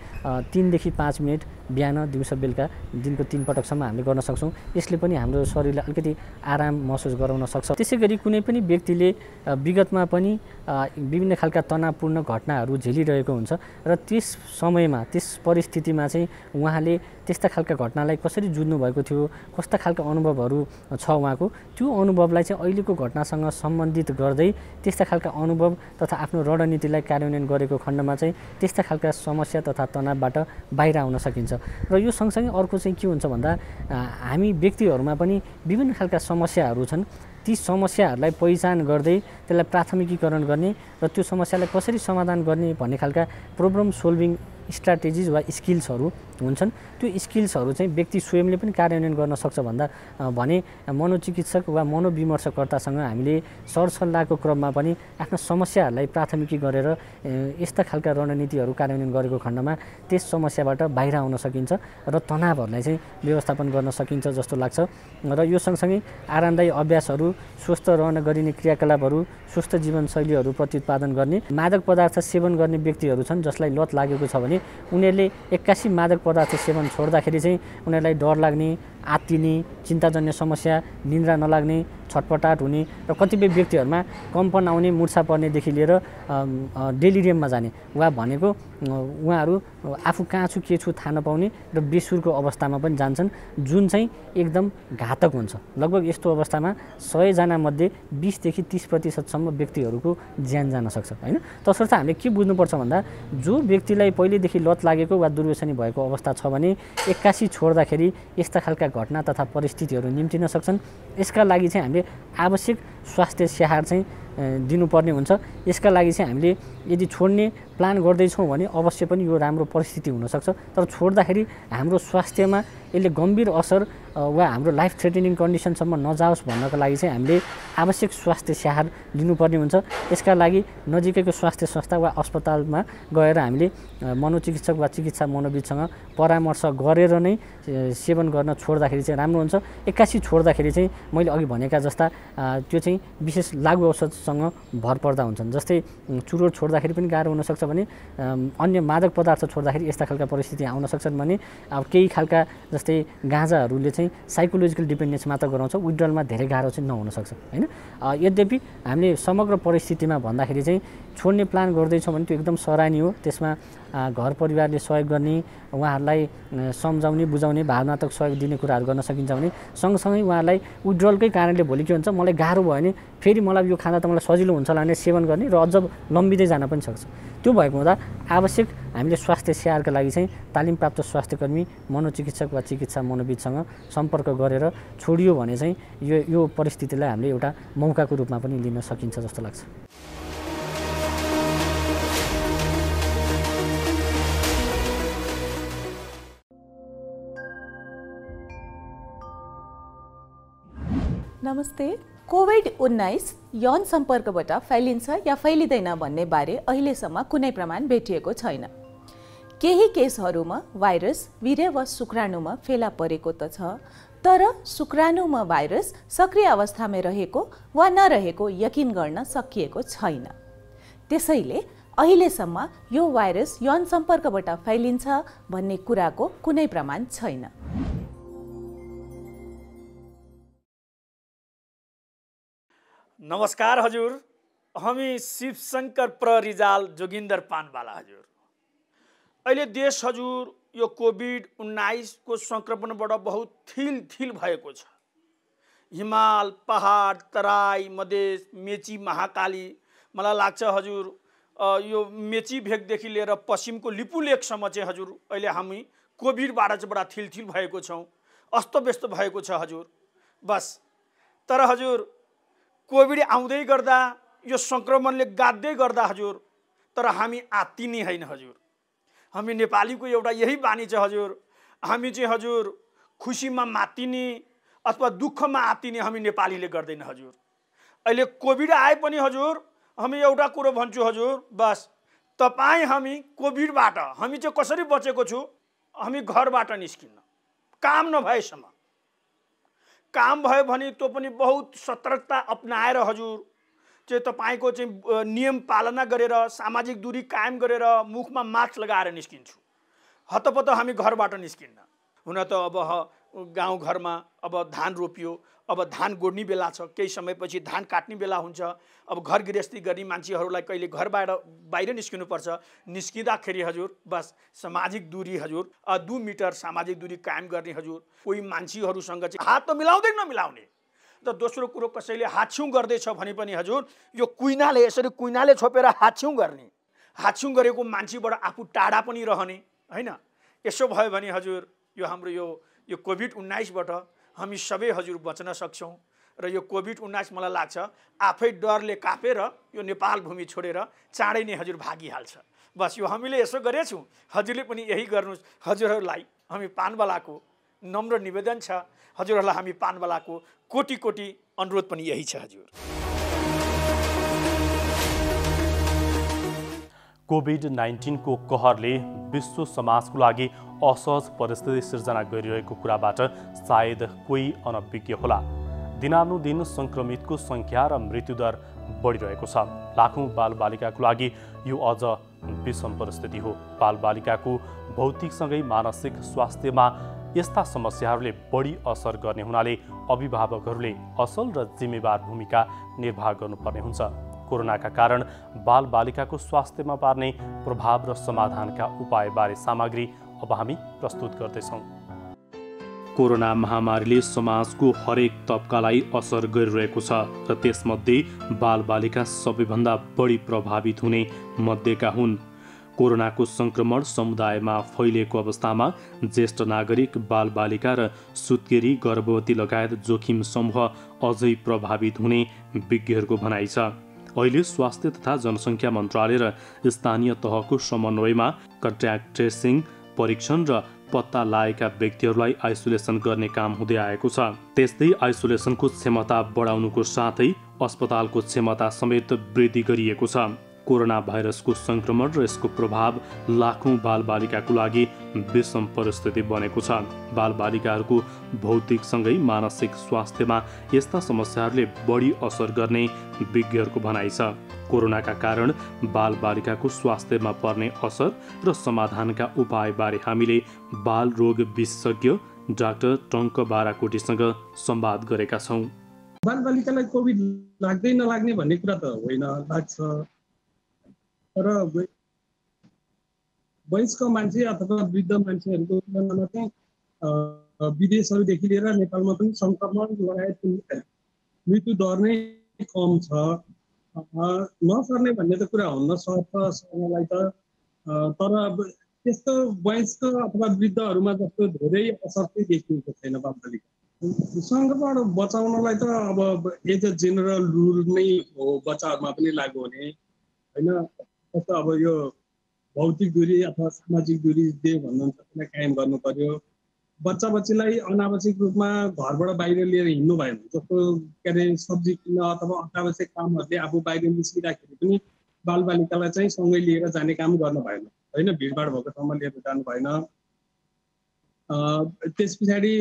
S2: 3 देखि 5 मिनट बिहान दिउँसो बेलुका दिनको 3 पटकसम्म हामीले गर्न सक्छौँ। यसले पनि हाम्रो शरीरलाई अलिकति आराम महसुस गराउन सक्छ। त्यसै गरी कुनै पनि व्यक्तिले विगतमा पनि विभिन्न खालका तनावपूर्ण घटनाहरू झेलिरहेको हुन्छ र त्यस समयमा त्यस परिस्थितिमा चाहिँ उहाँले त्यस्ता खालका घटनालाई कसरी जुझ्नु भएको थियो, कस्ता खालका अनुभवहरू छ उहाँको, त्यो अनुभवलाई चाहिँ अहिलेको घटनासँग सम्बन्धित गर्दै त्यस्ता खालका अनुभव तथा आफ्नो रणनीतिलाई कार्यान्वयन गरेको खण्डमा चाहिँ त्यस्ता खालका समस्या तथा तनावबाट बाहिर आउन सकिन्छ। र यो सँगसँगै अर्को चाहिँ के हुन्छ भन्दा हामी व्यक्तिहरूमा पनि विभिन्न खालका समस्याहरू छन्। ती समस्याहरूलाई पहिचान गर्दै त्यसलाई प्राथमिकीकरण गर्ने र त्यो समस्यालाई कसरी समाधान गर्ने भन्ने खालका प्रब्लम सोल्भिङ स्ट्राटेजिज वा स्किल्सहरू हुन्छन्। त्यो स्किल्सहरू चाहिँ व्यक्ति स्वयंले पनि कार्यान्वयन गर्न सक्छ भन्दा भने मनोचिकित्सक वा मनोविमर्शकर्तासँग हामीले सरसल्लाहको क्रममा पनि आफ्ना समस्याहरूलाई प्राथमिकी गरेर यस्ता खालका रणनीतिहरू कार्यान्वयन गरेको खण्डमा त्यस समस्याबाट बाहिर आउन सकिन्छ र तनावहरूलाई चाहिँ व्यवस्थापन गर्न सकिन्छ जस्तो लाग्छ। र यो सँगसँगै आरामदायी अभ्यासहरू, स्वस्थ रहन गरिने क्रियाकलापहरू, स्वस्थ जीवनशैलीहरू प्रतिपादन गर्ने, मादक पदार्थ सेवन गर्ने व्यक्तिहरू छन् जसलाई लत लागेको छ भने उनीहरूले एक्कासी मादक पदार्थ सेवन छोड्दाखेरि चाहिँ उनीहरूलाई डर लाग्ने, आत्तिने, चिन्ताजन्य समस्या, निन्द्रा नलाग्ने, छटपटाट हुने र कतिपय व्यक्तिहरूमा कम्पन आउने, मुर्छा पर्नेदेखि लिएर डेलिरियममा जाने वा भनेको उहाँहरू आफू कहाँ छु के छु थाहा नपाउने र बेसुरको अवस्थामा पनि जान्छन्, जुन चाहिँ एकदम घातक हुन्छ। लगभग यस्तो अवस्थामा 100 जनामध्ये 20 देखि 30% व्यक्तिहरूको ज्यान जान सक्छ हैन। तसर्थ हामीले के बुझ्नुपर्छ भन्दा जो व्यक्तिलाई पहिलेदेखि लत लागेको वा दुर्व्यसनी भएको अवस्था छ भने एक्कासी छोड्दाखेरि यस्ता खालका घटना तथा परिस्थितिहरू निम्तिन सक्छन्। यसका लागि चाहिँ हामीले आवश्यक स्वास्थ्य स्याहार चाहिँ दिनुपर्ने हुन्छ। यसका लागि चाहिँ हामीले यदि छोड्ने प्लान गर्दैछौँ भने अवश्य पनि यो राम्रो परिस्थिति हुनसक्छ, तर छोड्दाखेरि हाम्रो स्वास्थ्यमा यसले गम्भीर असर वा हाम्रो लाइफ थ्रेटनिङ कन्डिसनसम्म नजाओस् भन्नको लागि चाहिँ हामीले आवश्यक स्वास्थ्य स्याहार लिनुपर्ने हुन्छ। यसका लागि नजिकैको स्वास्थ्य संस्था वा अस्पतालमा गएर हामीले मनोचिकित्सक वा चिकित्सा मनोविदसँग परामर्श गरेर नै सेवन गर्न छोड्दाखेरि चाहिँ राम्रो हुन्छ। एक्कासी छोड्दाखेरि चाहिँ मैले अघि भनेका जस्ता त्यो चाहिँ विशेष लागु औषधसँग भर पर्दा हुन्छन्। जस्तै चुरोट छोड्दाखेरि पनि गाह्रो हुनसक्छ भने अन्य मादक पदार्थ छोड्दाखेरि यस्ता खालका परिस्थिति आउन सक्छन् भने अब केही खालका जस्तै गाँजाहरूले चाहिँ साइकोलोजिकल डिपेन्डेन्स मात्र गराउँछ, विड्रलमा धेरै गाह्रो चाहिँ नहुनसक्छ हैन। यद्यपि हामीले समग्र परिस्थितिमा भन्दाखेरि चाहिँ छोड्ने प्लान गर्दैछौँ भने त्यो एकदम सराहनीय हो। त्यसमा घर परिवारले सहयोग गर्ने, उहाँहरूलाई सम्झाउने बुझाउने भावनात्मक सहयोग दिने कुराहरू गर्न सकिन्छ भने सँगसँगै उहाँहरूलाई विड्रलकै कारणले भोलि के हुन्छ मलाई गाह्रो भयो भने फेरि मलाई यो खाँदा त मलाई सजिलो हुन्छ होला भने सेवन गर्ने र अझ लम्बिँदै जान पनि सक्छ। त्यो भएको हुँदा आवश्यक हामीले स्वास्थ्य स्याहारका लागि चाहिँ तालिमप्राप्त स्वास्थ्यकर्मी, मनोचिकित्सक वा चिकित्सा मनोविदसँग सम्पर्क गरेर छोडियो भने चाहिँ यो परिस्थितिलाई हामीले एउटा मौकाको रूपमा पनि लिन सकिन्छ जस्तो लाग्छ।
S4: नमस्ते। कोभिड-19 यौन सम्पर्कबाट फैलिन्छ या फैलिँदैन भन्ने बारे अहिलेसम्म कुनै प्रमाण भेटिएको छैन। केही केसहरूमा भाइरस वीर्य वा शुक्राणुमा फेला परेको त छ, तर शुक्राणुमा भाइरस सक्रिय अवस्थामा रहेको वा नरहेको यकिन गर्न सकिएको छैन। त्यसैले अहिलेसम्म यो भाइरस यौन सम्पर्कबाट फैलिन्छ भन्ने कुराको कुनै प्रमाण छैन।
S5: नमस्कार हजुर, हामी शिवशंकर प्ररिजाल जोगिन्दर पानवाला हजुर। अहिले देश हजुर यो कोभिड-19 को संक्रमणबाट बहुत थिल भएको छ। हिमाल, पहाड, तराई, मधेस, मेची, महाकाली, मलाई लाग्छ हजुर यो मेची भेगदेखि लिएर पश्चिमको लिपुलेकसम्म चाहिँ हजुर अहिले हामी कोभिडबाट चाहिँ बडा थिल भएको छौँ, अस्तव्यस्त भएको छ हजुर। बस तर हजुर कोभिड आउँदै गर्दा यो संक्रमणले गाड्दै गर्दा हजुर, तर हामी आत्तिने होइन हजुर। हामी नेपालीको एउटा यही बानी छ हजुर, हामी चाहिँ हजुर खुसीमा मात्तिने अथवा दुःखमा आत्तिने हामी नेपालीले गर्दैन हजुर। अहिले कोभिड आए पनि हजुर हामी एउटा कुरो भन्छु हजुर, बस तपाईँ हामी कोभिडबाट हामी चाहिँ कसरी बचेको छु, हामी घरबाट निस्किन्न काम नभएसम्म। काम भयो भने त्यो पनि बहुत सतर्कता अपनाएर हजुर चाहिँ तपाईँको चाहिँ नियम पालना गरेर सामाजिक दूरी कायम गरेर मुखमा मास्क लगाएर निस्किन्छु। हतपत हामी घरबाट निस्किन्न। हुन त अब गाउँघरमा अब धान रोपियो, अब धान गोड्ने बेला छ, केही समयपछि धान काट्ने बेला हुन्छ। अब घर गृहस्थी गर्ने मान्छेहरूलाई कहिले घरबाट बाहिर निस्किनुपर्छ। निस्किँदाखेरि हजुर बस सामाजिक दूरी हजुर 2 मिटर सामाजिक दूरी कायम गर्ने हजुर। कोही मान्छेहरूसँग चाहिँ हात त मिलाउँदै नमिलाउने। र दोस्रो कुरो कसैले हातछिउँ गर्दैछ भने पनि हजुर यो कुइनाले यसरी कुइनाले छोपेर हातछिउँ गर्ने। हातछिउँ गरेको मान्छेबाट आफू टाढा पनि रहने हैन। यसो भयो भने हजुर यो हाम्रो यो कोभिड-19बाट हामी सबै हजुर बच्न सक्छौँ। र यो कोभिड-19 मलाई लाग्छ आफै डरले कापेर यो नेपाल भूमि छोडेर चाँडै नै हजुर भागिहाल्छ। बस यो हामीले यसो गरेछौँ, हजुरले पनि यही गर्नुहोस्। हजुरहरूलाई हामी पानवालाको नम्र निवेदन छ, हजुरहरूलाई हामी पानवालाको कोटी कोटी अनुरोध पनि यही छ हजुर।
S1: कोभिड-19 को कहरले विश्व समाजको लागि असहज परिस्थिति सिर्जना गरिरहेको कुराबाट सायद कोही अनभिज्ञ होला। दिनानुदिन सङ्क्रमितको सङ्ख्या र मृत्युदर बढिरहेको छ। लाखौँ बालबालिकाको लागि यो अझ विषम परिस्थिति हो। बालबालिकाको भौतिकसँगै मानसिक स्वास्थ्यमा यस्ता समस्याहरूले बढी असर गर्ने हुनाले अभिभावकहरूले असल र जिम्मेवार भूमिका निर्वाह गर्नुपर्ने हुन्छ। कोरोनाका कारण बालबालिकाको स्वास्थ्यमा पार्ने प्रभाव र समाधानका उपायबारे सामग्री अब हामी प्रस्तुत गर्दैछौँ। कोरोना महामारीले समाजको हरेक तबकालाई असर गरिरहेको छ र त्यसमध्ये बालबालिका सबैभन्दा बढी प्रभावित हुने मध्येका हुन्। कोरोनाको सङ्क्रमण समुदायमा फैलिएको अवस्थामा ज्येष्ठ नागरिक, बालबालिका र सुत्केरी, गर्भवती लगायत जोखिम समूह अझै प्रभावित हुने विज्ञहरूको भनाइ छ। अहिले स्वास्थ्य तथा जनसङ्ख्या मन्त्रालय र स्थानीय तहको समन्वयमा कन्ट्याक्ट ट्रेसिङ, परीक्षण र पत्ता लागेका व्यक्तिहरूलाई आइसोलेसन गर्ने काम हुँदै आएको छ। त्यस्तै आइसोलेसनको क्षमता बढाउनुको साथै अस्पतालको क्षमता समेत वृद्धि गरिएको छ। कोरोना भाइरसको सङ्क्रमण र यसको प्रभाव लाखौँ बालबालिकाको लागि विषम परिस्थिति बनेको छ। बालबालिकाहरूको भौतिकसँगै मानसिक स्वास्थ्यमा यस्ता समस्याहरूले बढी असर गर्ने विज्ञहरूको भनाइ छ। कोरोनाका कारण बालबालिकाको स्वास्थ्यमा पर्ने असर र समाधानका उपायबारे हामीले बाल रोग विशेषज्ञ डाक्टर टङ्क बाराकोटीसँग संवाद गरेका छौँ।
S6: बालबालिकालाई कोभिड लाग्दै नलाग्ने भन्ने कुरा त होइन, लाग्छ। र वयस्क मान्छे अथवा वृद्ध मान्छेहरूको तुलनामा चाहिँ विदेशहरूदेखि लिएर नेपालमा पनि सङ्क्रमण लगायत मृत्यु दर नै कम छ। नसर्ने भन्ने त कुरा हुन्न सर्नलाई त, तर त्यस्तो वयस्क अथवा वृद्धहरूमा जस्तो धेरै असर चाहिँ देखिएको छैन बालबालिका। सङ्क्रमण बचाउनलाई त अब एज अ जेनरल रुल नै हो, बच्चाहरूमा पनि लागु हुने होइन। जस्तो अब यो भौतिक दूरी अथवा सामाजिक दूरी जे भन्नुहुन्छ त्यसलाई कायम गर्नु पर्यो। बच्चा बच्चीलाई अनावश्यक रूपमा घरबाट बाहिर लिएर हिँड्नु भएन। जस्तो के अरे सब्जी किन्न अथवा अनावश्यक कामहरूले आफू बाहिर निस्किँदाखेरि पनि बालबालिकालाई चाहिँ सँगै लिएर जाने काम गर्नु भएन होइन। भिडभाड भएको ठाउँमा लिएर जानु भएन। त्यस पछाडि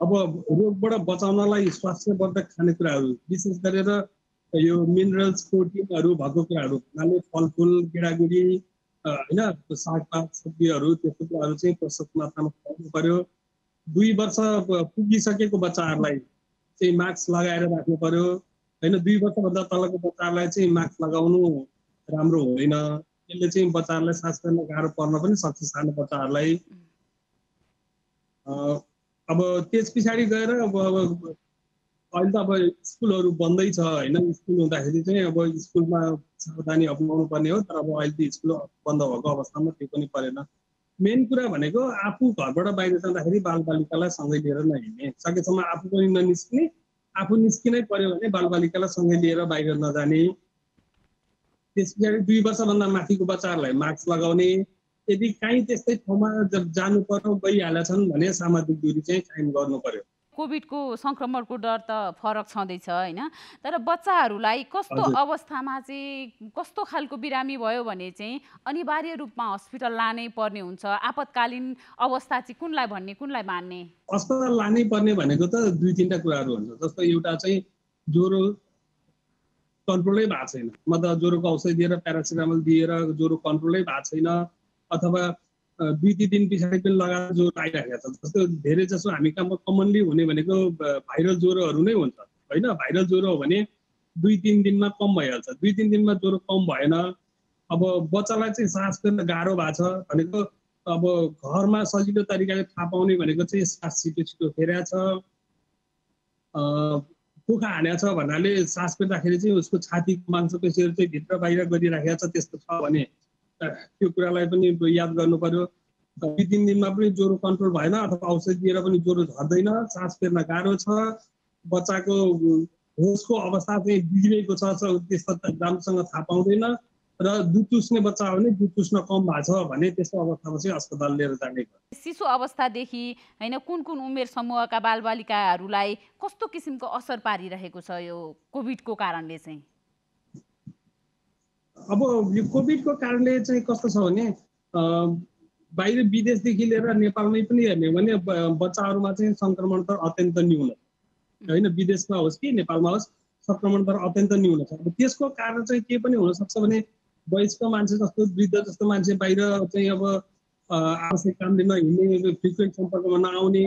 S6: अब रोगबाट बचाउनलाई स्वास्थ्यवर्धक खानेकुराहरू विशेष गरेर यो मिनरल्स, प्रोटिनहरू भएको कुराहरू खानाले, फलफुल, गेडागुडी होइन, सागपात सब्जीहरू त्यस्तो कुराहरू चाहिँ पर्याप्त मात्रामा खुवाउनु पर्यो। 2 वर्ष पुगिसकेको बच्चाहरूलाई चाहिँ मास्क लगाएर राख्नु पर्यो होइन। 2 वर्षभन्दा तलको बच्चाहरूलाई चाहिँ मास्क लगाउनु राम्रो होइन। त्यसले चाहिँ बच्चाहरूलाई सास फेर्न गाह्रो पर्न पनि सक्छ सानो बच्चाहरूलाई। अब त्यस पछाडि गएर अब अहिले त अब स्कुलहरू बन्दै छ होइन। स्कुल हुँदाखेरि चाहिँ अब स्कुलमा सावधानी अपनाउनु पर्ने हो, तर अब अहिले त स्कुल बन्द भएको अवस्थामा त्यो पनि परेन। मेन कुरा भनेको आफू घरबाट बाहिर जाँदाखेरि बालबालिकालाई सँगै लिएर नहिँड्ने, सकेसम्म आफू पनि ननिस्किने, आफू निस्किनै पर्यो भने बालबालिकालाई सँगै लिएर बाहिर नजाने। त्यस पछाडि 2 वर्षभन्दा माथिको बच्चाहरूलाई मास्क लगाउने। यदि काहीँ त्यस्तै ठाउँमा जानु पर्यो गइहालेछन् भने सामाजिक दूरी चाहिँ कायम गर्नु पर्यो।
S7: कोभिडको संक्रमणको डर त फरक छँदैछ हैन, तर बच्चाहरूलाई कस्तो अवस्थामा चाहिँ कस्तो खालको बिरामी भयो भने चाहिँ अनिवार्य रूपमा हस्पिटल लानै पर्ने हुन्छ, आपतकालीन अवस्था चाहिँ कुनलाई भन्ने कुनलाई मान्ने?
S6: अस्पताल लानै पर्ने भनेको त दुई तीनटा कुराहरू हुन्छ। जस्तो एउटा चाहिँ ज्वरो कन्ट्रोलै भएको छैन, मतलब ज्वरोको औषधि दिएर प्यारासिटामोल दिएर ज्वरो कन्ट्रोलै भएको छैन, अथवा 2-3 दिन पछाडि पनि लगातार ज्वरो आइरहेको छ। जस्तो धेरै जसो हामी कहाँ कमनली हुने भनेको भाइरल ज्वरोहरू नै हुन्छ होइन। भाइरल ज्वरो हो भने 2-3 दिनमा कम भइहाल्छ। 2-3 दिनमा ज्वरो कम भएन, अब बच्चालाई चाहिँ सास फेर्न गाह्रो भएको छ भनेको अब घरमा सजिलो तरिकाले थाहा पाउने भनेको चाहिँ सास छिटो छिटो फेरेको छ, पोखा हानेको छ भन्नाले सास फेर्दाखेरि चाहिँ उसको छातीको मांसपेशीहरू चाहिँ भित्र बाहिर गरिराखेको छ, त्यस्तो छ भने त्यो कुरालाई पनि याद गर्नु पर्यो। 2-3 दिनमा पनि ज्वरो कन्ट्रोल भएन अथवा औषधि दिएर पनि ज्वरो झर्दैन, सास फेर्न गाह्रो छ, बच्चाको होसको अवस्था चाहिँ बिग्रेको छ, त्यस्तो राम्रोसँग थाहा पाउँदैन, र दुध चुस्ने बच्चा हो भने दुध चुस्न कम भएको छ भने त्यस्तो अवस्थामा चाहिँ अस्पताल लिएर जाने गर्छ।
S7: शिशु अवस्थादेखि हैन कुन कुन उमेर समूहका बालबालिकाहरूलाई कस्तो किसिमको असर पारिरहेको छ यो कोभिडको कारणले चाहिँ?
S6: अब यो कोभिडको कारणले चाहिँ कस्तो छ भने बाहिर विदेशदेखि लिएर नेपालमै पनि हेर्ने हो भने बच्चाहरूमा चाहिँ सङ्क्रमण दर अत्यन्त न्यून होइन, विदेशमा होस् कि नेपालमा होस् सङ्क्रमण दर अत्यन्त न्यून छ। अब त्यसको कारण चाहिँ के पनि हुनसक्छ भने वयस्क मान्छे जस्तो वृद्ध जस्तो मान्छे बाहिर चाहिँ अब आवश्यक कामले नहिँड्ने, फ्रिक्वेन्ट सम्पर्कमा नआउने,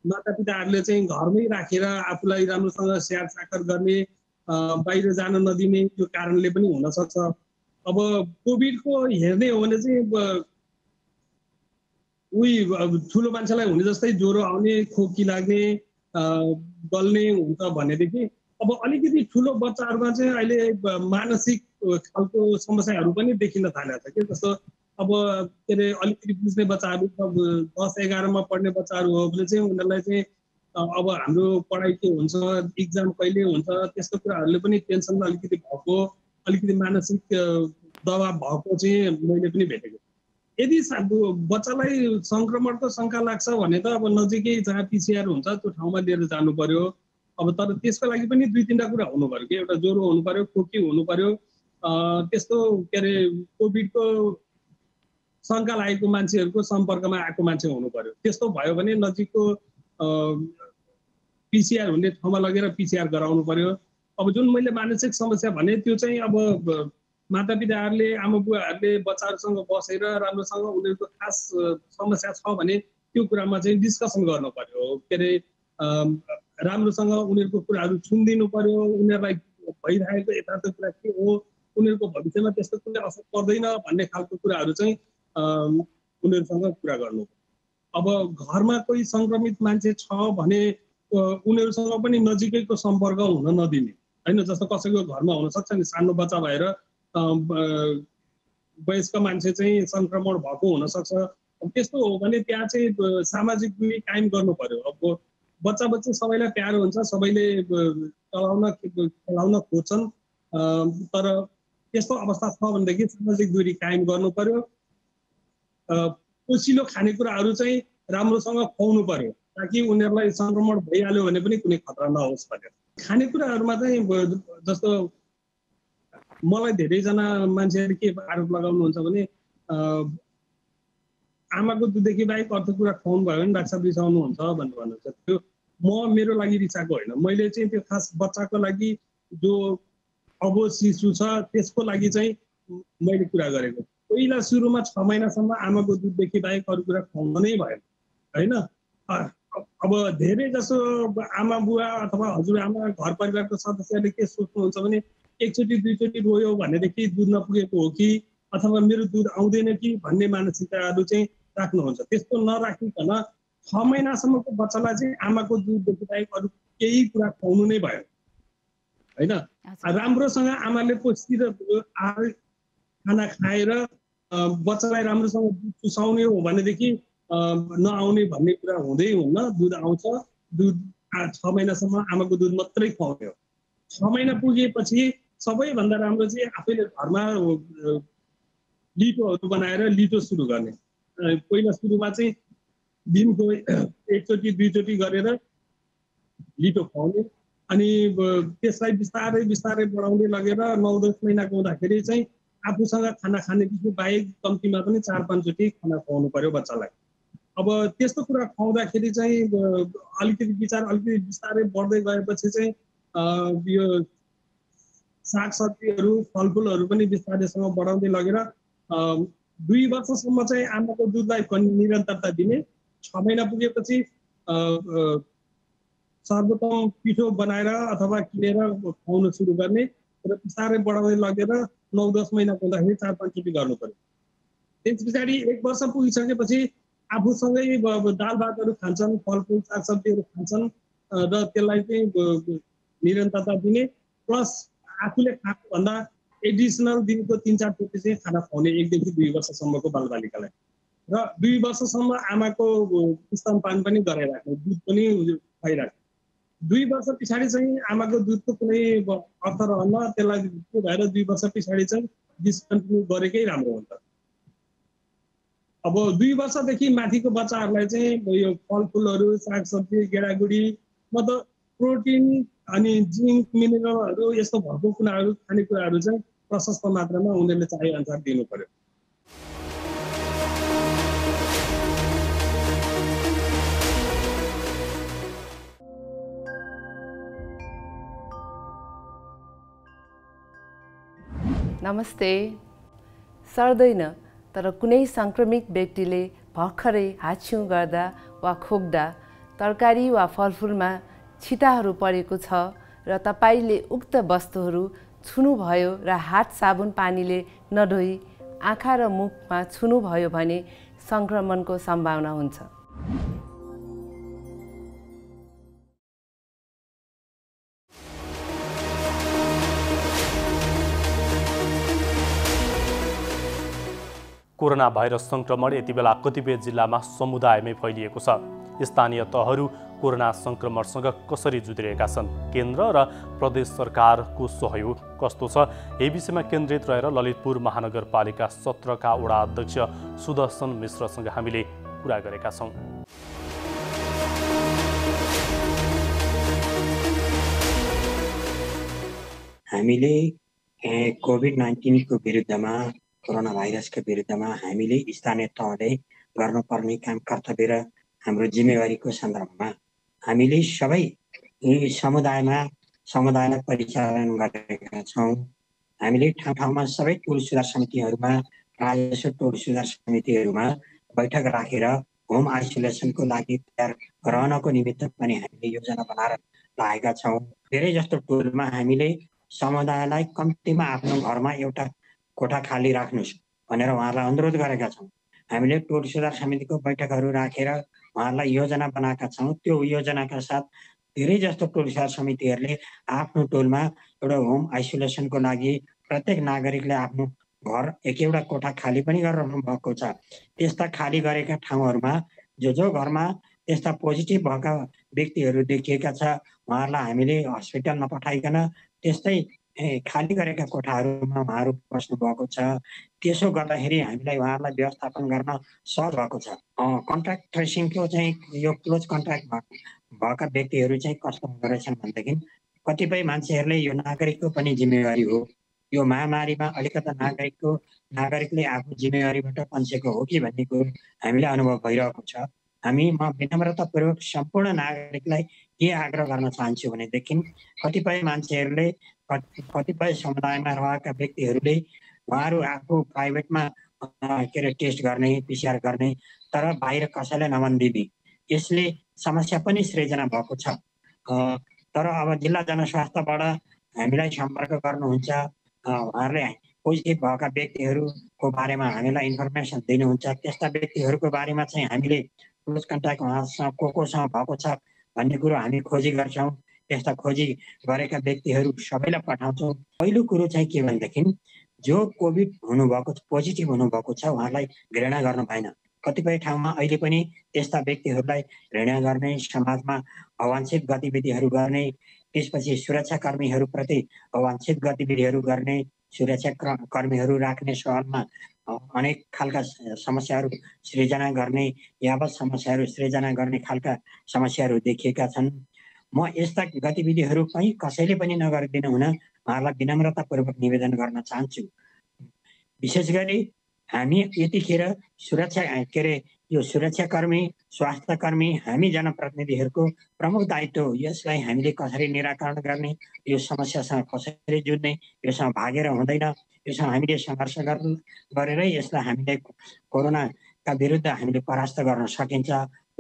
S6: मातापिताहरूले चाहिँ घरमै राखेर आफूलाई राम्रोसँग स्याहार साकर गर्ने, बाहिर जान नदिने, त्यो कारणले पनि हुनसक्छ। अब कोभिडको हेर्ने हो भने चाहिँ उही ठुलो मान्छेलाई हुने जस्तै ज्वरो आउने, खोकी लाग्ने, गल्ने हुन्छ भनेदेखि अब अलिकति ठुलो बच्चाहरूमा चाहिँ अहिले मानसिक खालको समस्याहरू पनि देखिन थालेको छ के। जस्तो अब के अरे अलिकति बुझ्ने बच्चाहरू 10-11मा पढ्ने बच्चाहरू हो भने चाहिँ उनीहरूलाई चाहिँ अब हाम्रो पढाइ के हुन्छ, इक्जाम कहिले हुन्छ, त्यस्तो कुराहरूले पनि टेन्सन अलिकति भएको, अलिकति मानसिक दबाब भएको चाहिँ मैले पनि भेटेको। यदि बच्चालाई सङ्क्रमणको शङ्का लाग्छ भने त अब नजिकै जहाँ पिसिआर हुन्छ त्यो ठाउँमा लिएर जानु पर्यो। अब तर त्यसको लागि पनि 2-3टा कुरा हुनु पर्यो कि, एउटा ज्वरो हुनु पर्यो, खोकी हुनु पर्यो, त्यस्तो के अरे कोभिडको शङ्का लागेको मान्छेहरूको सम्पर्कमा आएको मान्छे हुनु पर्यो। त्यस्तो भयो भने नजिकको पिसिआर हुने ठाउँमा लगेर पिसिआर गराउनु पर्यो। अब जुन मैले मानसिक समस्या भने त्यो चाहिँ अब मातापिताहरूले आमा बुवाहरूले बच्चाहरूसँग बसेर राम्रोसँग उनीहरूको खास समस्या छ भने त्यो कुरामा चाहिँ डिस्कसन गर्नु पर्यो, के अरे राम्रोसँग उनीहरूको कुराहरू सुनिदिनु पर्यो, उनीहरूलाई भइरहेको यथार्थ कुरा के हो, उनीहरूको भविष्यमा त्यस्तो कुनै असर पर्दैन भन्ने खालको कुराहरू चाहिँ उनीहरूसँग कुरा गर्नु। अब घरमा कोही सङ्क्रमित मान्छे छ भने उनीहरूसँग पनि नजिकैको सम्पर्क हुन नदिने होइन। जस्तो कसैको घरमा हुनसक्छ नि सानो बच्चा भएर वयस्क मान्छे चाहिँ सङ्क्रमण भएको हुनसक्छ, त्यस्तो हो भने त्यहाँ चाहिँ सामाजिक दूरी कायम गर्नु पर्यो। अब बच्चा सबैलाई प्यारो हुन्छ, सबैले खेलाउन खोज्छन्, तर त्यस्तो अवस्था छ भनेदेखि सामाजिक दूरी कायम गर्नु पर्यो। पोसिलो खानेकुराहरू चाहिँ राम्रोसँग खुवाउनु पर्यो ताकि उनीहरूलाई सङ्क्रमण भइहाल्यो भने पनि कुनै खतरा नहोस् भनेर। खानेकुराहरूमा चाहिँ जस्तो मलाई धेरैजना मान्छेहरूले के आरोप लगाउनुहुन्छ भने आमाको दुधदेखि बाहेक अर्को कुरा खुवाउनु भयो भने डाक्टर रिसाउनुहुन्छ भनेर भन्नुहुन्छ। त्यो मेरो लागि रिसाएको होइन, मैले चाहिँ त्यो खास बच्चाको लागि जो अबोध शिशु छ त्यसको लागि चाहिँ मैले कुरा गरेको। पहिला सुरुमा 6 महिनासम्म आमाको दुधदेखि बाहेक अरू कुरा खुवाउनु नै भएन होइन। अब धेरै जसो आमा बुवा अथवा हजुरआमा घर परिवारको सदस्यले के सोच्नुहुन्छ भने एकचोटि दुईचोटि रोयो भनेदेखि दुध नपुगेको हो कि अथवा मेरो दुध आउँदैन कि भन्ने मानसिकताहरू चाहिँ राख्नुहुन्छ। त्यस्तो नराखिकन 6 महिनासम्मको बच्चालाई चाहिँ आमाको दुधदेखि बाहेक अरू केही कुरा खुवाउनु नै भयो होइन। राम्रोसँग आमाले पोषित खाना खाएर बच्चालाई राम्रोसँग दुध चुसाउने हो भनेदेखि नआउने भन्ने कुरा हुँदै हुन्न। दुध आउँछ, दुध 6 महिनासम्म आमाको दुध मात्रै खुवाउने हो। 6 महिना पुगेपछि सबैभन्दा राम्रो चाहिँ आफैले घरमा लिटोहरू बनाएर लिटो सुरु गर्ने। पहिला सुरुमा चाहिँ दिनको एकचोटि दुईचोटि गरेर लिटो खुवाउने अनि त्यसलाई बिस्तारै बिस्तारै बढाउँदै लगेर 9-10 महिनाको हुँदाखेरि चाहिँ आफूसँग खाना खानेदेखि बाहेक कम्तीमा पनि 4-5 चोटि खाना खुवाउनु पर्यो बच्चालाई। अब त्यस्तो कुरा खुवाउँदाखेरि चाहिँ अलिकति बिस्तारै बढ्दै गएपछि चाहिँ यो सागसब्जीहरू फलफुलहरू पनि बिस्तारैसँग बढाउँदै लगेर 2 वर्षसम्म चाहिँ आमाको दुधलाई निरन्तरता दिने। 6 महिना पुगेपछि सर्वोत्तम पिठो बनाएर अथवा किनेर खुवाउन सुरु गर्ने र बिस्तारै बढाउँदै लगेर 9-10 महिना पुग्दाखेरि 4-5 चोटि गर्नु पर्यो। त्यस पछाडि 1 वर्ष पुगिसकेपछि आफूसँगै दाल भातहरू खान्छन्, फलफुल सागसब्जीहरू खान्छन् र त्यसलाई चाहिँ निरन्तरता दिने प्लस आफूले खाएको भन्दा एडिसनल दिनको 3-4 चोटि चाहिँ खाना खुवाउने 1 देखि 2 वर्षसम्मको बालबालिकालाई र 2 वर्षसम्म आमाको स्तनपान पनि गराइराख्ने, दुध पनि खुवाइराख्ने। 2 वर्ष पछाडि चाहिँ आमाको दुधको कुनै अर्थ रहन्न, त्यसलाई त्यो भएर 2 वर्ष पछाडि चाहिँ डिस्कन्टिन्यू गरेकै राम्रो हुन्छ। अब 2 वर्षदेखि माथिको बच्चाहरूलाई चाहिँ यो फलफुलहरू सागसब्जी गेडागुडी मतलब प्रोटिन अनि जिङ्क मिनरलहरू यस्तो भरपूर कुराहरू खानेकुराहरू चाहिँ प्रशस्त मात्रामा उनीहरूले चाहे अनुसार दिनु पर्यो।
S8: नमस्ते। सर्दैन तर कुनै संक्रमित व्यक्तिले भर्खरै हाच्छिउँ गर्दा वा खोक्दा तरकारी वा फलफुलमा छिटाहरू परेको छ र तपाईले उक्त वस्तुहरू छुनुभयो र हात साबुन पानीले नधोई आँखा र मुखमा छुनुभयो भने संक्रमणको सम्भावना हुन्छ।
S1: कोरोना भाइरस संक्रमण यति बेला कतिपय जिल्लामा समुदायमै फैलिएको छ। स्थानीय तहहरू कोरोना संक्रमणसँग कसरी जुधिरहेका छन्, केन्द्र र प्रदेश सरकारको सहयोग कस्तो छ, यही विषयमा केन्द्रित रहेर ललितपुर महानगरपालिका 17 का वडा अध्यक्ष सुदर्शन मिश्रसँग हामीले कुरा गरेका छौँ।
S9: हामीले कोभिड-19 को विरुद्धमा, कोरोना भाइरसको विरुद्धमा हामीले स्थानीय तहले गर्नुपर्ने काम कर्तव्य र हाम्रो जिम्मेवारीको सन्दर्भमा हामीले सबै समुदायलाई परिचालन गरेका छौँ। हामीले ठाउँ ठाउँमा सबै टोल सुधार समितिहरूमा, प्रायः टोल सुधार समितिहरूमा बैठक राखेर होम आइसोलेसनको लागि तयार रहनको निमित्त पनि हामीले योजना बनाएर लागेका छौँ। धेरै जस्तो टोलमा हामीले समुदायलाई कम्तीमा आफ्नो घरमा एउटा कोठा खाली राख्नुहोस् भनेर उहाँहरूलाई अनुरोध गरेका छौँ। हामीले टोल सुधार समितिको बैठकहरू राखेर उहाँहरूलाई योजना बनाएका छौँ। त्यो योजनाका साथ धेरै जस्तो टोल सुधार समितिहरूले आफ्नो टोलमा एउटा होम आइसोलेसनको लागि प्रत्येक नागरिकले आफ्नो घर एक-एउटा कोठा खाली पनि गरिरहनु भएको छ। त्यस्ता खाली गरेका ठाउँहरूमा जो घरमा त्यस्ता पोजिटिभ भएका व्यक्तिहरू देखिएका छ उहाँहरूलाई हामीले हस्पिटल नपठाइकन त्यस्तै खाली गरेका कोठाहरूमा उहाँहरू बस्नु भएको छ। त्यसो गर्दाखेरि हामीलाई उहाँहरूलाई व्यवस्थापन गर्न सहज भएको छ। कन्ट्याक्ट ट्रेसिङको चाहिँ यो क्लोज कन्ट्याक्ट भएका व्यक्तिहरू चाहिँ कस्तो हुँदो रहेछन् भनेदेखि कतिपय मान्छेहरूले यो नागरिकको पनि जिम्मेवारी हो, यो महामारीमा अलिकता नागरिकले आफू जिम्मेवारीबाट पन्सेको हो कि भन्ने कुरो हामीले अनुभव भइरहेको छ। म विनम्रतापूर्वक सम्पूर्ण नागरिकलाई के आग्रह गर्न चाहन्छु भनेदेखि कतिपय मान्छेहरूले कतिपय समुदायमा रहेका व्यक्तिहरूले उहाँहरू आफू प्राइभेटमा टेस्ट गर्ने, पिसिआर गर्ने, तर बाहिर कसैलाई नभनिदिने, यसले समस्या पनि सृजना भएको छ। तर अब जिल्ला जनस्वास्थ्यबाट हामीलाई सम्पर्क गर्नुहुन्छ, उहाँहरूले पोजिटिभ भएका व्यक्तिहरूको बारेमा हामीलाई इन्फर्मेसन दिनुहुन्छ। त्यस्ता व्यक्तिहरूको बारेमा चाहिँ हामीले क्लोज कन्ट्याक्ट उहाँसँग कोसँग भएको छ भन्ने कुरो हामी खोजी गर्छौँ। त्यस्ता खोजी गरेका व्यक्तिहरू सबैलाई पठाउँछौँ। पहिलो कुरो चाहिँ के भनेदेखि जो कोभिड हुनुभएको पोजिटिभ हुनुभएको छ उहाँलाई घृणा गर्नु भएन। कतिपय ठाउँमा अहिले पनि त्यस्ता व्यक्तिहरूलाई घृणा गर्ने, समाजमा अवांछित गतिविधिहरू गर्ने, त्यसपछि सुरक्षाकर्मीहरूप्रति अवांछित गतिविधिहरू गर्ने, सुरक्षा कर्मीहरू राख्ने सहरमा अनेक खालका समस्याहरू सृजना गर्ने, यावत समस्याहरू सृजना गर्ने खालका समस्याहरू देखिएका छन्। म यस्ता गतिविधिहरू कहीँ कसैले पनि नगरिदिनु हुन उहाँहरूलाई विनम्रतापूर्वक निवेदन गर्न चाहन्छु। विशेष गरी हामी यतिखेर यो सुरक्षाकर्मी, स्वास्थ्यकर्मी, हामी जनप्रतिनिधिहरूको प्रमुख दायित्व यसलाई हामीले कसरी निराकरण गर्ने, यो समस्यासँग कसरी जुझ्ने, योसँग भागेर हुँदैन। योसँग हामीले सङ्घर्ष गरेरै यसलाई हामीले कोरोनाका विरुद्ध हामीले परास्त गर्न सकिन्छ।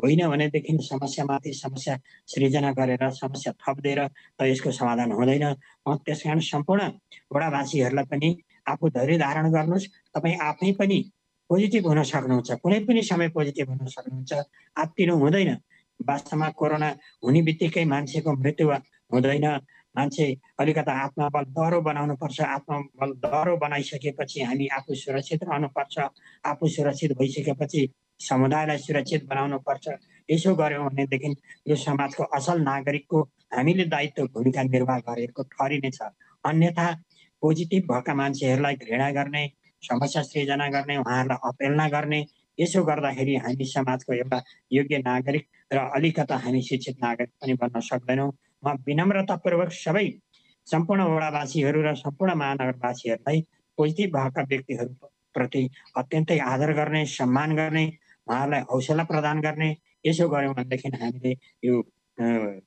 S9: होइन भनेदेखि समस्यामाथि समस्या सृजना गरेर समस्या थपिदिएर त यसको समाधान हुँदैन। त्यस कारण सम्पूर्ण वडावासीहरूलाई पनि आफू धैर्य धारण गर्नुहोस्। तपाईँ आफै पनि पोजिटिभ हुन सक्नुहुन्छ, कुनै पनि समय पोजिटिभ हुन सक्नुहुन्छ। आत्तिनु हुँदैन। वास्तवमा कोरोना हुने बित्तिकै मान्छेको मृत्यु हुँदैन। मान्छे अलिकता आत्मबल दह्रो बनाउनुपर्छ। आत्मबल दह्रो बनाइसकेपछि हामी आफू सुरक्षित रहनुपर्छ। आफू सुरक्षित भइसकेपछि समुदायलाई सुरक्षित बनाउनुपर्छ। यसो गऱ्यौँ भनेदेखि यो समाजको असल नागरिकको हामीले दायित्व भूमिका निर्वाह गरेको ठहरिनेछ। अन्यथा पोजिटिभ भएका मान्छेहरूलाई घृणा गर्ने, समस्या सृजना गर्ने, उहाँहरूलाई अपेलना गर्ने, यसो गर्दाखेरि हामी समाजको एउटा योग्य नागरिक र अलिकता हामी शिक्षित नागरिक पनि बन्न सक्दैनौँ। म विनम्रतापूर्वक सबै सम्पूर्ण वडावासीहरू र सम्पूर्ण महानगरवासीहरूलाई पोजिटिभ भएका व्यक्तिहरूप्रति अत्यन्तै आदर गर्ने, सम्मान गर्ने, उहाँहरूलाई हौसला प्रदान गर्ने, यसो गऱ्यौँ भनेदेखि हामीले यो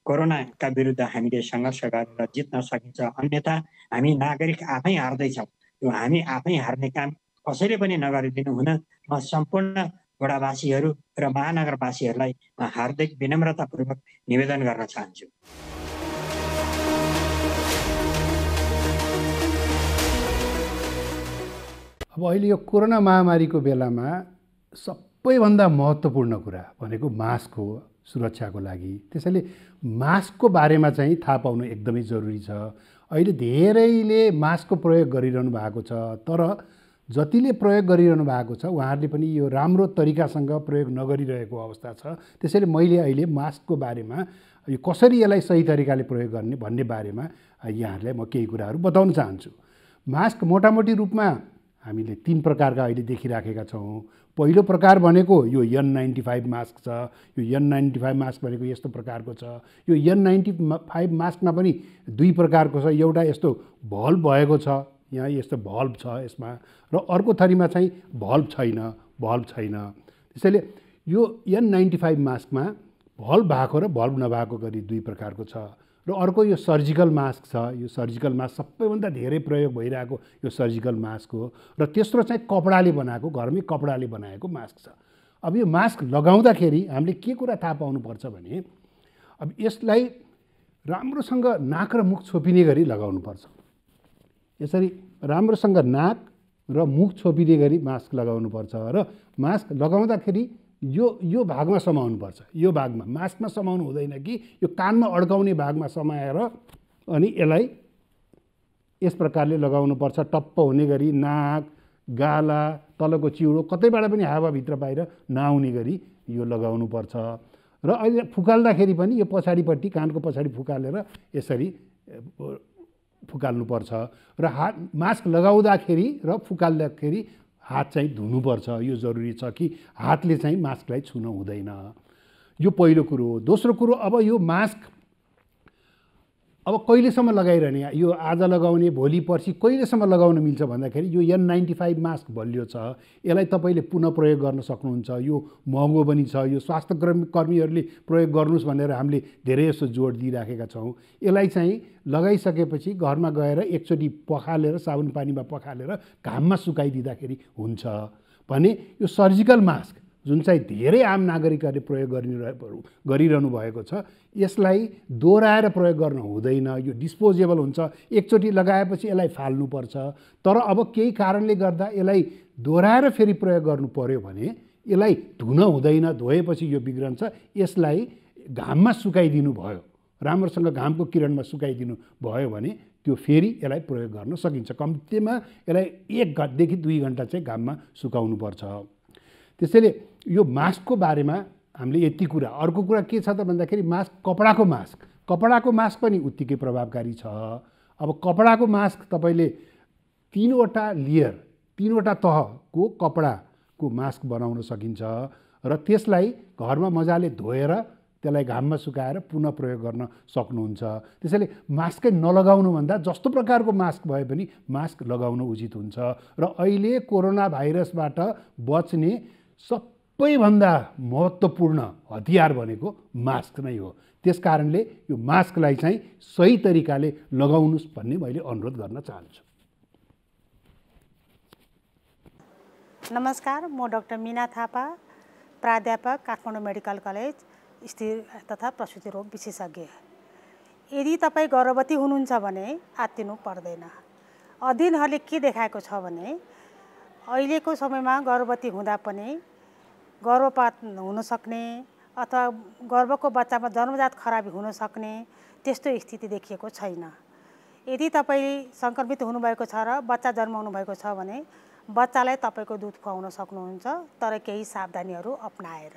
S9: कोरोनाका विरुद्ध हामीले सङ्घर्ष गरेर जित्न सकिन्छ। अन्यथा हामी नागरिक आफै हार्दैछौँ। यो हामी आफै हार्ने काम कसैले पनि नगरिदिनु हुन म सम्पूर्ण वडावासीहरू र महानगरवासीहरूलाई म हार्दिक विनम्रतापूर्वक निवेदन गर्न चाहन्छु।
S10: अब अहिले यो कोरोना महामारीको बेलामा सबैभन्दा महत्त्वपूर्ण कुरा भनेको मास्क हो सुरक्षाको लागि। त्यसैले मास्कको बारेमा चाहिँ थाहा पाउनु एकदमै जरुरी छ। अहिले धेरैले मास्कको प्रयोग गरिरहनु भएको छ, तर जतिले प्रयोग गरिरहनु भएको छ उहाँहरूले पनि यो राम्रो तरिकासँग प्रयोग नगरिरहेको अवस्था छ। त्यसैले मैले अहिले मास्कको बारेमा यो कसरी यसलाई सही तरिकाले प्रयोग गर्ने भन्ने बारेमा यहाँहरूलाई म केही कुराहरू बताउन चाहन्छु। मास्क मोटामोटी रूपमा हामीले 3 प्रकारका अहिले देखिराखेका छौँ। पहिलो प्रकार भनेको यो N95 मास्क छ। यो N95 मास्क भनेको यस्तो प्रकारको छ। यो N95 मास्कमा पनि 2 प्रकारको छ। एउटा यस्तो भल्भ भएको छ, यहाँ यस्तो भल्भ छ यसमा, र अर्को थरीमा चाहिँ भल्भ छैन। त्यसैले यो N95 मास्कमा भल्भ भएको र भल्भ नभएको गरी 2 प्रकारको छ। र अर्को यो सर्जिकल मास्क छ। यो सर्जिकल मास्क सबैभन्दा धेरै प्रयोग भइरहेको यो सर्जिकल मास्क हो। र तेस्रो चाहिँ कपडाले बनाएको, घरमै कपडाले बनाएको मास्क छ। अब यो मास्क लगाउँदाखेरि हामीले के कुरा थाहा पाउनुपर्छ भने अब यसलाई राम्रोसँग नाक र मुख छोपिने गरी लगाउनुपर्छ। यसरी राम्रोसँग नाक र मुख छोपिने गरी मास्क लगाउनुपर्छ। र मास्क लगाउँदाखेरि यो भागमा समाउनुपर्छ। यो भागमा मास्कमा समाउनु हुँदैन कि यो कानमा अड्काउने भागमा समाएर अनि यसलाई यस प्रकारले लगाउनुपर्छ। टप्प हुने गरी नाक, गाला, तलको चिउडो कतैबाट पनि हावाभित्र बाहिर नआउने गरी यो लगाउनुपर्छ। र अहिले फुकाल्दाखेरि पनि यो पछाडिपट्टि कानको पछाडि फुकालेर यसरी फुकाल्नुपर्छ। र मास्क लगाउँदाखेरि र फुकाल्दाखेरि हात चाहिँ धुनुपर्छ। यो जरुरी छ कि हातले चाहिँ मास्कलाई छुन हुँदैन। यो पहिलो कुरो हो। दोस्रो कुरो, अब यो मास्क अब कहिलेसम्म लगाइरहने, यो आज लगाउने, भोलि पर्सि कहिलेसम्म लगाउन मिल्छ भन्दाखेरि यो N95 मास्क बलियो छ। यसलाई तपाईँले पुनः प्रयोग गर्न सक्नुहुन्छ। यो महँगो पनि छ। यो स्वास्थ्य कर्मीहरूले प्रयोग गर्नुहोस् भनेर हामीले धेरै जस्तो जोड दिइराखेका छौँ। यसलाई चाहिँ लगाइसकेपछि घरमा गएर एकचोटि पखालेर साबुन पानीमा पखालेर घाममा सुकाइदिँदाखेरि हुन्छ भने यो सर्जिकल मास्क जुन चाहिँ धेरै आम नागरिकहरूले प्रयोग गरिरहनु भएको छ, यसलाई दोहोऱ्याएर प्रयोग गर्न हुँदैन। यो डिस्पोजेबल हुन्छ। एकचोटि लगाएपछि यसलाई फाल्नुपर्छ। तर अब केही कारणले गर्दा यसलाई दोहोऱ्याएर फेरि प्रयोग गर्नु पर्यो भने यसलाई धुन हुँदैन। धोएपछि यो बिग्रन्छ। यसलाई घाममा सुकाइदिनु भयो, राम्रोसँग घामको किरणमा सुकाइदिनु भयो भने त्यो फेरि यसलाई प्रयोग गर्न सकिन्छ। कम्तीमा यसलाई 1 देखि 2 घन्टा चाहिँ घाममा सुकाउनुपर्छ। त्यसैले यो मास्कको बारेमा हामीले यति कुरा। अर्को कुरा के छ त भन्दाखेरि कपडाको मास्क पनि उत्तिकै प्रभावकारी छ। अब कपडाको मास्क तपाईँले 3वटा लेयर 3वटा तहको कपडाको मास्क बनाउन सकिन्छ र त्यसलाई घरमा मजाले धोएर त्यसलाई घाममा सुकाएर पुनः प्रयोग गर्न सक्नुहुन्छ। त्यसैले मास्कै नलगाउनुभन्दा जस्तो प्रकारको मास्क भए पनि मास्क लगाउन उचित हुन्छ र अहिले कोरोना भाइरसबाट बच्ने सबैभन्दा महत्त्वपूर्ण हतियार भनेको मास्क नै हो। त्यसकारणले यो मास्कलाई चाहिँ सही तरिकाले लगाउनुहोस् भन्ने मैले अनुरोध गर्न चाहन्छु।
S11: नमस्कार, म डाक्टर मीना थापा, प्राध्यापक, काठमाडौँ मेडिकल कलेज, स्त्री तथा प्रसुति रोग विशेषज्ञ। यदि तपाईँ गर्भवती हुनुहुन्छ भने आत्तिनु पर्दैन। अध्ययनहरूले के देखाएको छ भने अहिलेको समयमा गर्भवती हुँदा पनि गर्भपात हुन सक्ने अथवा गर्भको बच्चामा जन्मजात खराबी हुन सक्ने त्यस्तो स्थिति देखिएको छैन। यदि तपाईँ सङ्क्रमित हुनुभएको छ र बच्चा जन्माउनु भएको छ भने बच्चालाई तपाईँको दुध खुवाउन सक्नुहुन्छ, तर केही सावधानीहरू अपनाएर।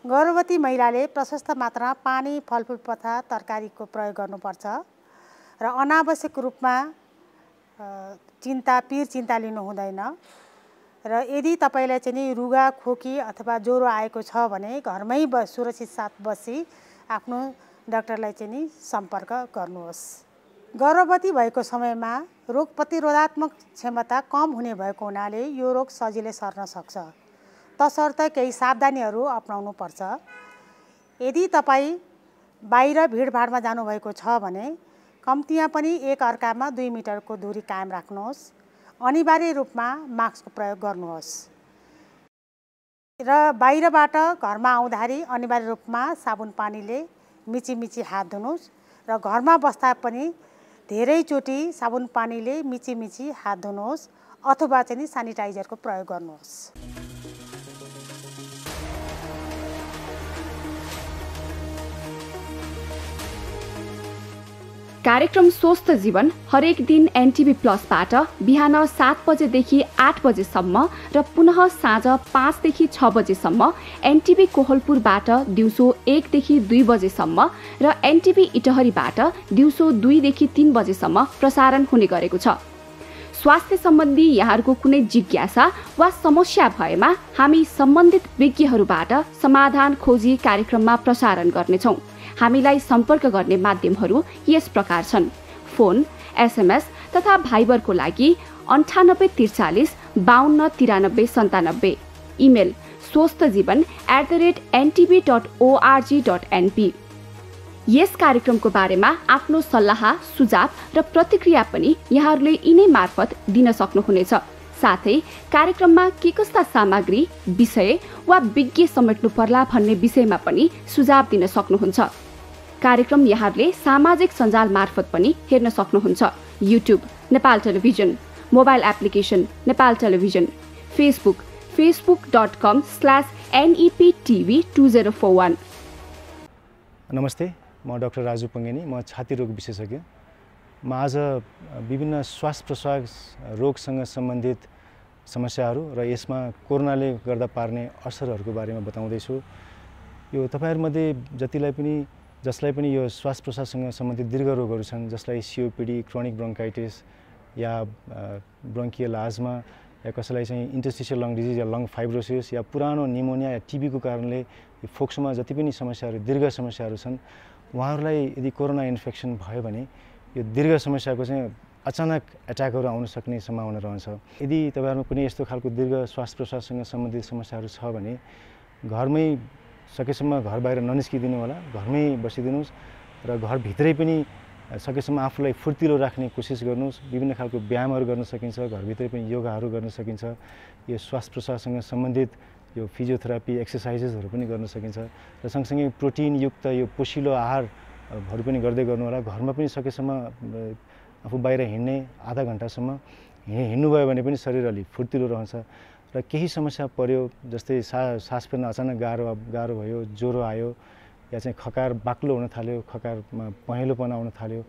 S11: गर्भवती महिलाले प्रशस्त मात्रामा पानी, फलफुल तथा तरकारीको प्रयोग गर्नुपर्छ र अनावश्यक रूपमा चिन्ता लिनु हुँदैन। र यदि तपाईँलाई चाहिँ नि रुगा, खोकी अथवा ज्वरो आएको छ भने घरमै सुरक्षित साथ बसी आफ्नो डाक्टरलाई चाहिँ नि सम्पर्क गर्नुहोस्। गर्भवती भएको समयमा रोग प्रतिरोधात्मक क्षमता कम हुने भएको हुनाले यो रोग सजिलै सर्न सक्छ, तसर्थ केही सावधानीहरू अपनाउनु पर्छ। यदि तपाईँ बाहिर भिडभाडमा जानुभएको छ भने कम्तीमा पनि एक अर्कामा 2 मिटरको दूरी कायम राख्नुहोस्। अनिवार्य रूपमा मास्कको प्रयोग गर्नुहोस् र बाहिरबाट घरमा आउँदाखेरि अनिवार्य रूपमा साबुन पानीले मिची हात धुनुहोस् र घरमा बस्दा पनि धेरैचोटि साबुन पानीले मिची हात धुनुहोस् अथवा चाहिँ सानिटाइजरको प्रयोग गर्नुहोस्।
S3: कार्यक्रम स्वस्थ जीवन हरेक दिन एनटिभी प्लसबाट बिहान 7 बजेदेखि 8 बजेसम्म र पुनः साँझ 5 देखि 6 बजेसम्म एनटिभी कोहलपुरबाट दिउँसो 1 देखि 2 बजेसम्म र एनटिभी इटहरीबाट दिउँसो 2 देखि 3 बजेसम्म प्रसारण हुने गरेको छ। स्वास्थ्य सम्बन्धी यहाँहरूको कुनै जिज्ञासा वा समस्या भएमा हामी सम्बन्धित विज्ञहरूबाट समाधान खोजी कार्यक्रममा प्रसारण गर्नेछौँ। हामीलाई सम्पर्क गर्ने माध्यमहरू यस प्रकार छन्: फोन, एसएमएस तथा भाइबरको लागि 9843 52 93 97, इमेल swasthjivan@ntv.org.np। यस कार्यक्रमको बारेमा आफ्नो सल्लाह, सुझाव र प्रतिक्रिया पनि यहाँहरूले यिनै मार्फत दिन सक्नुहुनेछ। साथै कार्यक्रममा के कस्ता सामग्री, विषय वा विज्ञ समेट्नु पर्ला भन्ने विषयमा पनि सुझाव दिन सक्नुहुन्छ। कार्यक्रम यहाँहरूले सामाजिक सञ्जाल मार्फत पनि हेर्न सक्नुहुन्छ। YouTube Nepal television, mobile application Nepal television, Facebook facebook.com/neptv2041।
S12: नमस्ते, म डाक्टर राजु पङ्गेनी, म छाती रोग विशेषज्ञ। म आज विभिन्न श्वास प्रश्वास रोगसँग सम्बन्धित समस्याहरू र यसमा कोरोनाले गर्दा पार्ने असरहरूको बारेमा बताउँदैछु। यो तपाईहरुमध्ये जसलाई पनि यो श्वास प्रश्वाससँग सम्बन्धित दीर्घ रोगहरू छन्, जसलाई सीओपीडी, क्रोनिक ब्रोन्काइटिस या ब्रोन्कियल आज्मा या कसैलाई चाहिँ इन्टरस्टिशियल लङ डिजिज या लङ फाइब्रोसिस या पुरानो निमोनिया या टिबीको कारणले यो फोक्सोमा जति पनि समस्याहरू, दीर्घ समस्याहरू छन्, उहाँहरूलाई यदि कोरोना इन्फेक्सन भयो भने यो दीर्घ समस्याको चाहिँ अचानक एट्याकहरू आउन सक्ने सम्भावना रहन्छ। यदि तपाईहरुमा कुनै यस्तो खालको दीर्घ श्वास प्रश्वाससँग सम्बन्धित समस्याहरू छ भने घरमै सकेसम्म घर बाहिर ननिस्किदिनु होला, घरमै बसिदिनुस् र घरभित्रै पनि सकेसम्म आफूलाई फुर्तिलो राख्ने कोसिस गर्नुहोस्। विभिन्न खालको व्यायामहरू गर्न सकिन्छ, घरभित्रै पनि योगाहरू गर्न सकिन्छ। यो श्वास प्रश्वाससँग सम्बन्धित यो फिजियोथेरापी, एक्सर्साइजेसहरू पनि गर्न सकिन्छ र सँगसँगै प्रोटिनयुक्त यो पोषिलो आहारहरू पनि गर्दै गर्नु होला। घरमा पनि सकेसम्म आफू बाहिर हिँड्ने आधा घन्टासम्म हिँड्नुभयो भने पनि शरीर अलि फुर्तिलो रहन्छ। र केही समस्या पर्यो, जस्तै सास फेर्न अचानक गाह्रो भयो, ज्वरो आयो या चाहिँ खकार बाक्लो हुन थाल्यो, खकारमा पहेँलोपना आउन थाल्यो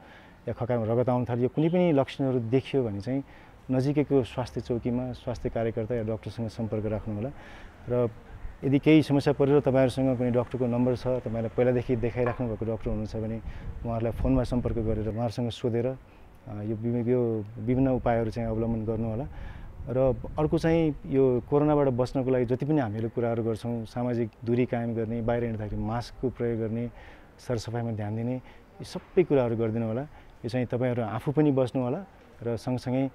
S12: या खकारमा रगत आउन थाल्यो, कुनै पनि लक्षणहरू देखियो भने चाहिँ नजिकैको स्वास्थ्य चौकीमा स्वास्थ्य कार्यकर्ता या डाक्टरसँग सम्पर्क राख्नु होला। र यदि केही समस्या परेर तपाईहरुसँग कुनै डाक्टरको नम्बर छ, तपाईलाई पहिलादेखि देखाइराख्नु भएको डाक्टर हुनुहुन्छ भने उहाँहरूलाई फोनमा सम्पर्क गरेर उहाँहरूसँग सोधेर यो विभिन्न उपायहरू चाहिँ अवलम्बन गर्नु होला। र र अर्को चाहिँ यो कोरोनाबाट बच्नको लागि जति पनि हामीले कुराहरू गर्छौँ, सामाजिक दूरी कायम गर्ने, बाहिर हिँड्दाखेरि मास्कको प्रयोग गर्ने, सरसफाइमा ध्यान दिने, यी सबै कुराहरू गरिदिनु होला। यो चाहिँ तपाईँहरू आफू पनि बस्नु होला र सँगसँगै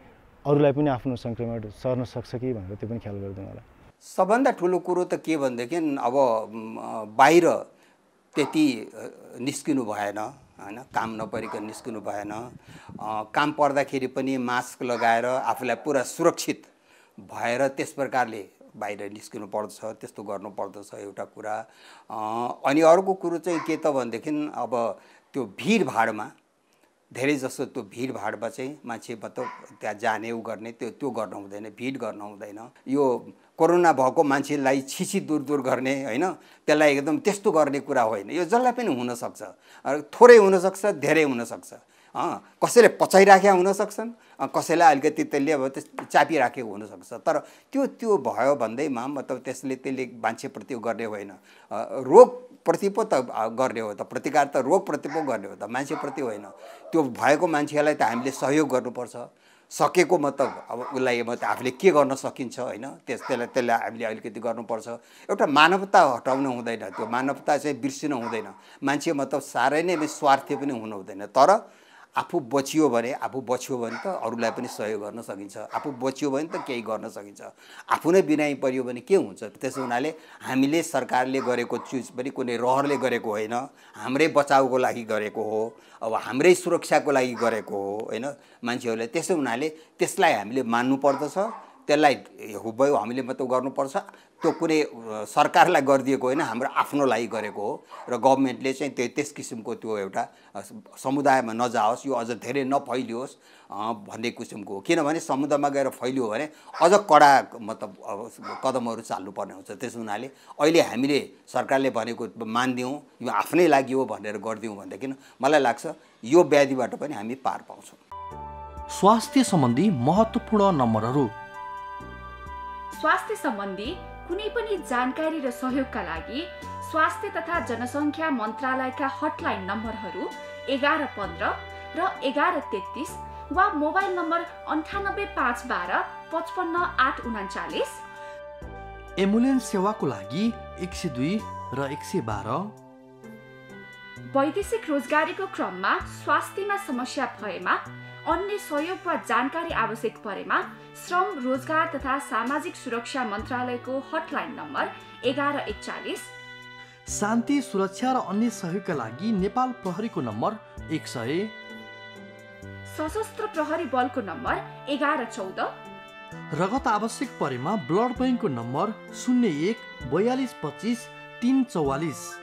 S12: अरूलाई पनि आफ्नो सङ्क्रमण सर्न सक्छ कि भनेर त्यो पनि ख्याल गरिदिनु होला।
S13: सबभन्दा ठुलो कुरो त के भनेदेखि अब बाहिर त्यति निस्किनु भएन हैन, काम नपरिकन निस्किनु भएन। काम पर्दाखेरि पनि मास्क लगाएर आफूलाई पुरा सुरक्षित भएर त्यस प्रकारले बाहिर निस्किनु पर्दछ, त्यस्तो गर्नु पर्दछ एउटा कुरा। अनि अर्को कुरो चाहिँ के त भनेदेखि अब त्यो भिडभाडमा धेरै जसो त्यो भिडभाडमा चाहिँ मान्छे मतलब त्यहाँ जाने उ गर्ने त्यो गर्नु हुँदैन, भिड गर्नु हुँदैन। यो कोरोना भएको मान्छेलाई छिछि दूर दूर गर्ने हैन, त्यसलाई एकदम त्यस्तो गर्ने कुरा होइन। यो जसलाई पनि हुनसक्छ, थोरै हुनसक्छ, धेरै हुनसक्छ। कसैले पचाइराखेका हुन सक्छन्, कसैलाई अलिकति त्यसले अब चापिराखेको हुनसक्छ। तर त्यो भयो भन्दैमा मतलब त्यसले मान्छेप्रति गर्ने होइन, रोगप्रति पो त गर्ने हो त, प्रतिकार त रोगप्रति पो गर्ने हो त, मान्छेप्रति होइन। त्यो भएको मान्छेलाई त हामीले सहयोग गर्नुपर्छ, सकेको मतलब अब उसलाई मतलब आफूले के गर्न सकिन्छ होइन, त्यसलाई हामीले अलिकति गर्नुपर्छ। एउटा मानवता हटाउनु हुँदैन, त्यो मानवता चाहिँ बिर्सिनु हुँदैन। मान्छे मतलब साह्रै नै स्वार्थी पनि हुनु हुँदैन। तर आफू बचियो भने त अरूलाई पनि सहयोग गर्न सकिन्छ, आफू बचियो भने त केही गर्न सकिन्छ। आफू नै बिरामी परियो भने के हुन्छ? त्यसो हुनाले हामीले सरकारले गरेको चिज पनि कुनै रहरले गरेको होइन, हाम्रै बचाउको लागि गरेको हो, अब हाम्रै सुरक्षाको लागि गरेको हो होइन मान्छेहरूले। त्यसो हुनाले त्यसलाई हामीले मान्नु पर्दछ, त्यसलाई हुबहु हामीले मतलब गर्नुपर्छ। त्यो कुनै सरकारलाई गरिदिएको होइन, हाम्रो आफ्नो लागि गरेको हो। र गभर्मेन्टले चाहिँ त्यस किसिमको त्यो एउटा समुदायमा नजाओस्, यो अझ धेरै नफैलियोस् भन्ने किसिमको हो। किनभने समुदायमा गएर फैलियो भने अझ कडा मतलब कदमहरू चाल्नुपर्ने हुन्छ। त्यस हुनाले अहिले हामीले सरकारले भनेको मानिदिउँ, यो आफ्नै लागि हो भनेर गरिदिउँ भनेदेखि मलाई लाग्छ यो व्याधिबाट पनि हामी पार पाउँछौँ।
S14: स्वास्थ्य सम्बन्धी महत्त्वपूर्ण नम्बरहरू।
S15: स्वास्थ्य सम्बन्धी कुनै पनि जानकारी र सहयोगका लागि स्वास्थ्य तथा जनसङ्ख्या मन्त्रालयका हटलाइन नम्बरहरू 1115 र 1133 वा मोबाइल नम्बर 985112 55839।
S14: एम्बुलेन्स सेवाको लागि 102 र 112।
S15: वैदेशिक रोजगारीको क्रममा स्वास्थ्यमा समस्या भएमा, अन्य सहयोग वा जानकारी आवश्यक परेमा श्रम, रोजगार तथा सामाजिक सुरक्षा मन्त्रालयको हटलाइन नम्बर 1141।
S14: शान्ति, सुरक्षा र अन्य सहयोगका लागि नेपाल प्रहरीको नम्बर 100।
S15: सशस्त्र प्रहरी बलको नम्बर 1114।
S14: रगत आवश्यक परेमा ब्लड बैंकको नम्बर 01 42 25 344।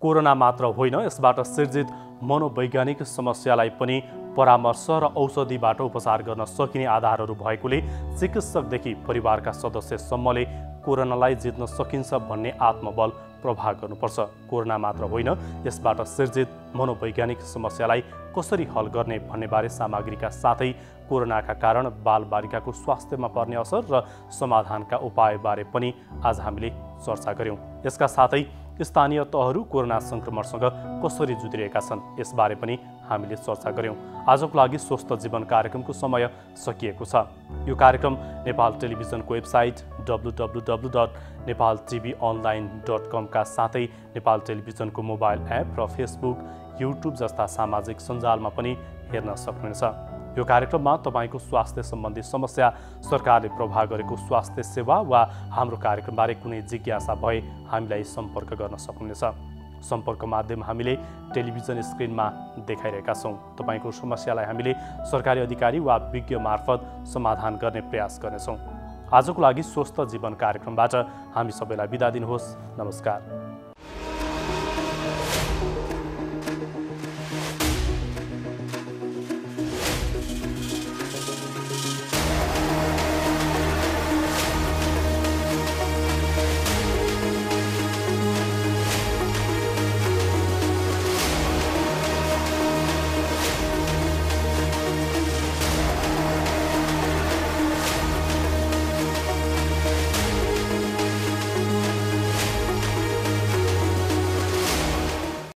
S1: कोरोना मात्र होइन, यसबाट सिर्जित मनोवैज्ञानिक समस्यालाई पनि परामर्श र औषधिबाट उपचार गर्न सकिने आधारहरू भएकोले चिकित्सकदेखि परिवारका सदस्यसम्मले कोरोनालाई जित्न सकिन्छ भन्ने आत्मबल प्रभाव गर्नुपर्छ। कोरोना मात्र होइन, यसबाट सिर्जित मनोवैज्ञानिक समस्यालाई कसरी हल गर्ने भन्नेबारे सामग्रीका साथै कोरोनाका कारण बालबालिकाको स्वास्थ्यमा पर्ने असर र समाधानका उपायबारे पनि आज हामीले चर्चा गर्यौँ। यसका साथै स्थानीय तहहरू कोरोना संक्रमणसँग कसरी जुधिरहेका छन् यसबारे पनि हामीले चर्चा गर्यौँ। आजको लागि स्वस्थ जीवन कार्यक्रमको समय सकिएको छ। यो कार्यक्रम नेपाल टेलिभिजनको वेबसाइट www.nepaltvonline.com का साथै नेपाल टेलिभिजनको मोबाइल एप र फेसबुक, युट्युब जस्ता सामाजिक सञ्जालमा पनि हेर्न सक्नुहुन्छ। यो कार्यक्रममा तपाईको स्वास्थ्य सम्बन्धी समस्या, सरकारले प्रभाव गरेको स्वास्थ्य सेवा वा हाम्रो कार्यक्रमबारे कुनै जिज्ञासा भए हामीलाई सम्पर्क गर्न सक्नुहुनेछ। सम्पर्क माध्यम हामीले टेलिभिजन स्क्रिनमा देखाइरहेका छौँ। तपाईको समस्यालाई हामीले सरकारी अधिकारी वा विज्ञ मार्फत समाधान गर्ने प्रयास गर्नेछौँ। आजको लागि स्वस्थ जीवन कार्यक्रमबाट हामी सबैलाई बिदा दिनुहोस्। नमस्कार।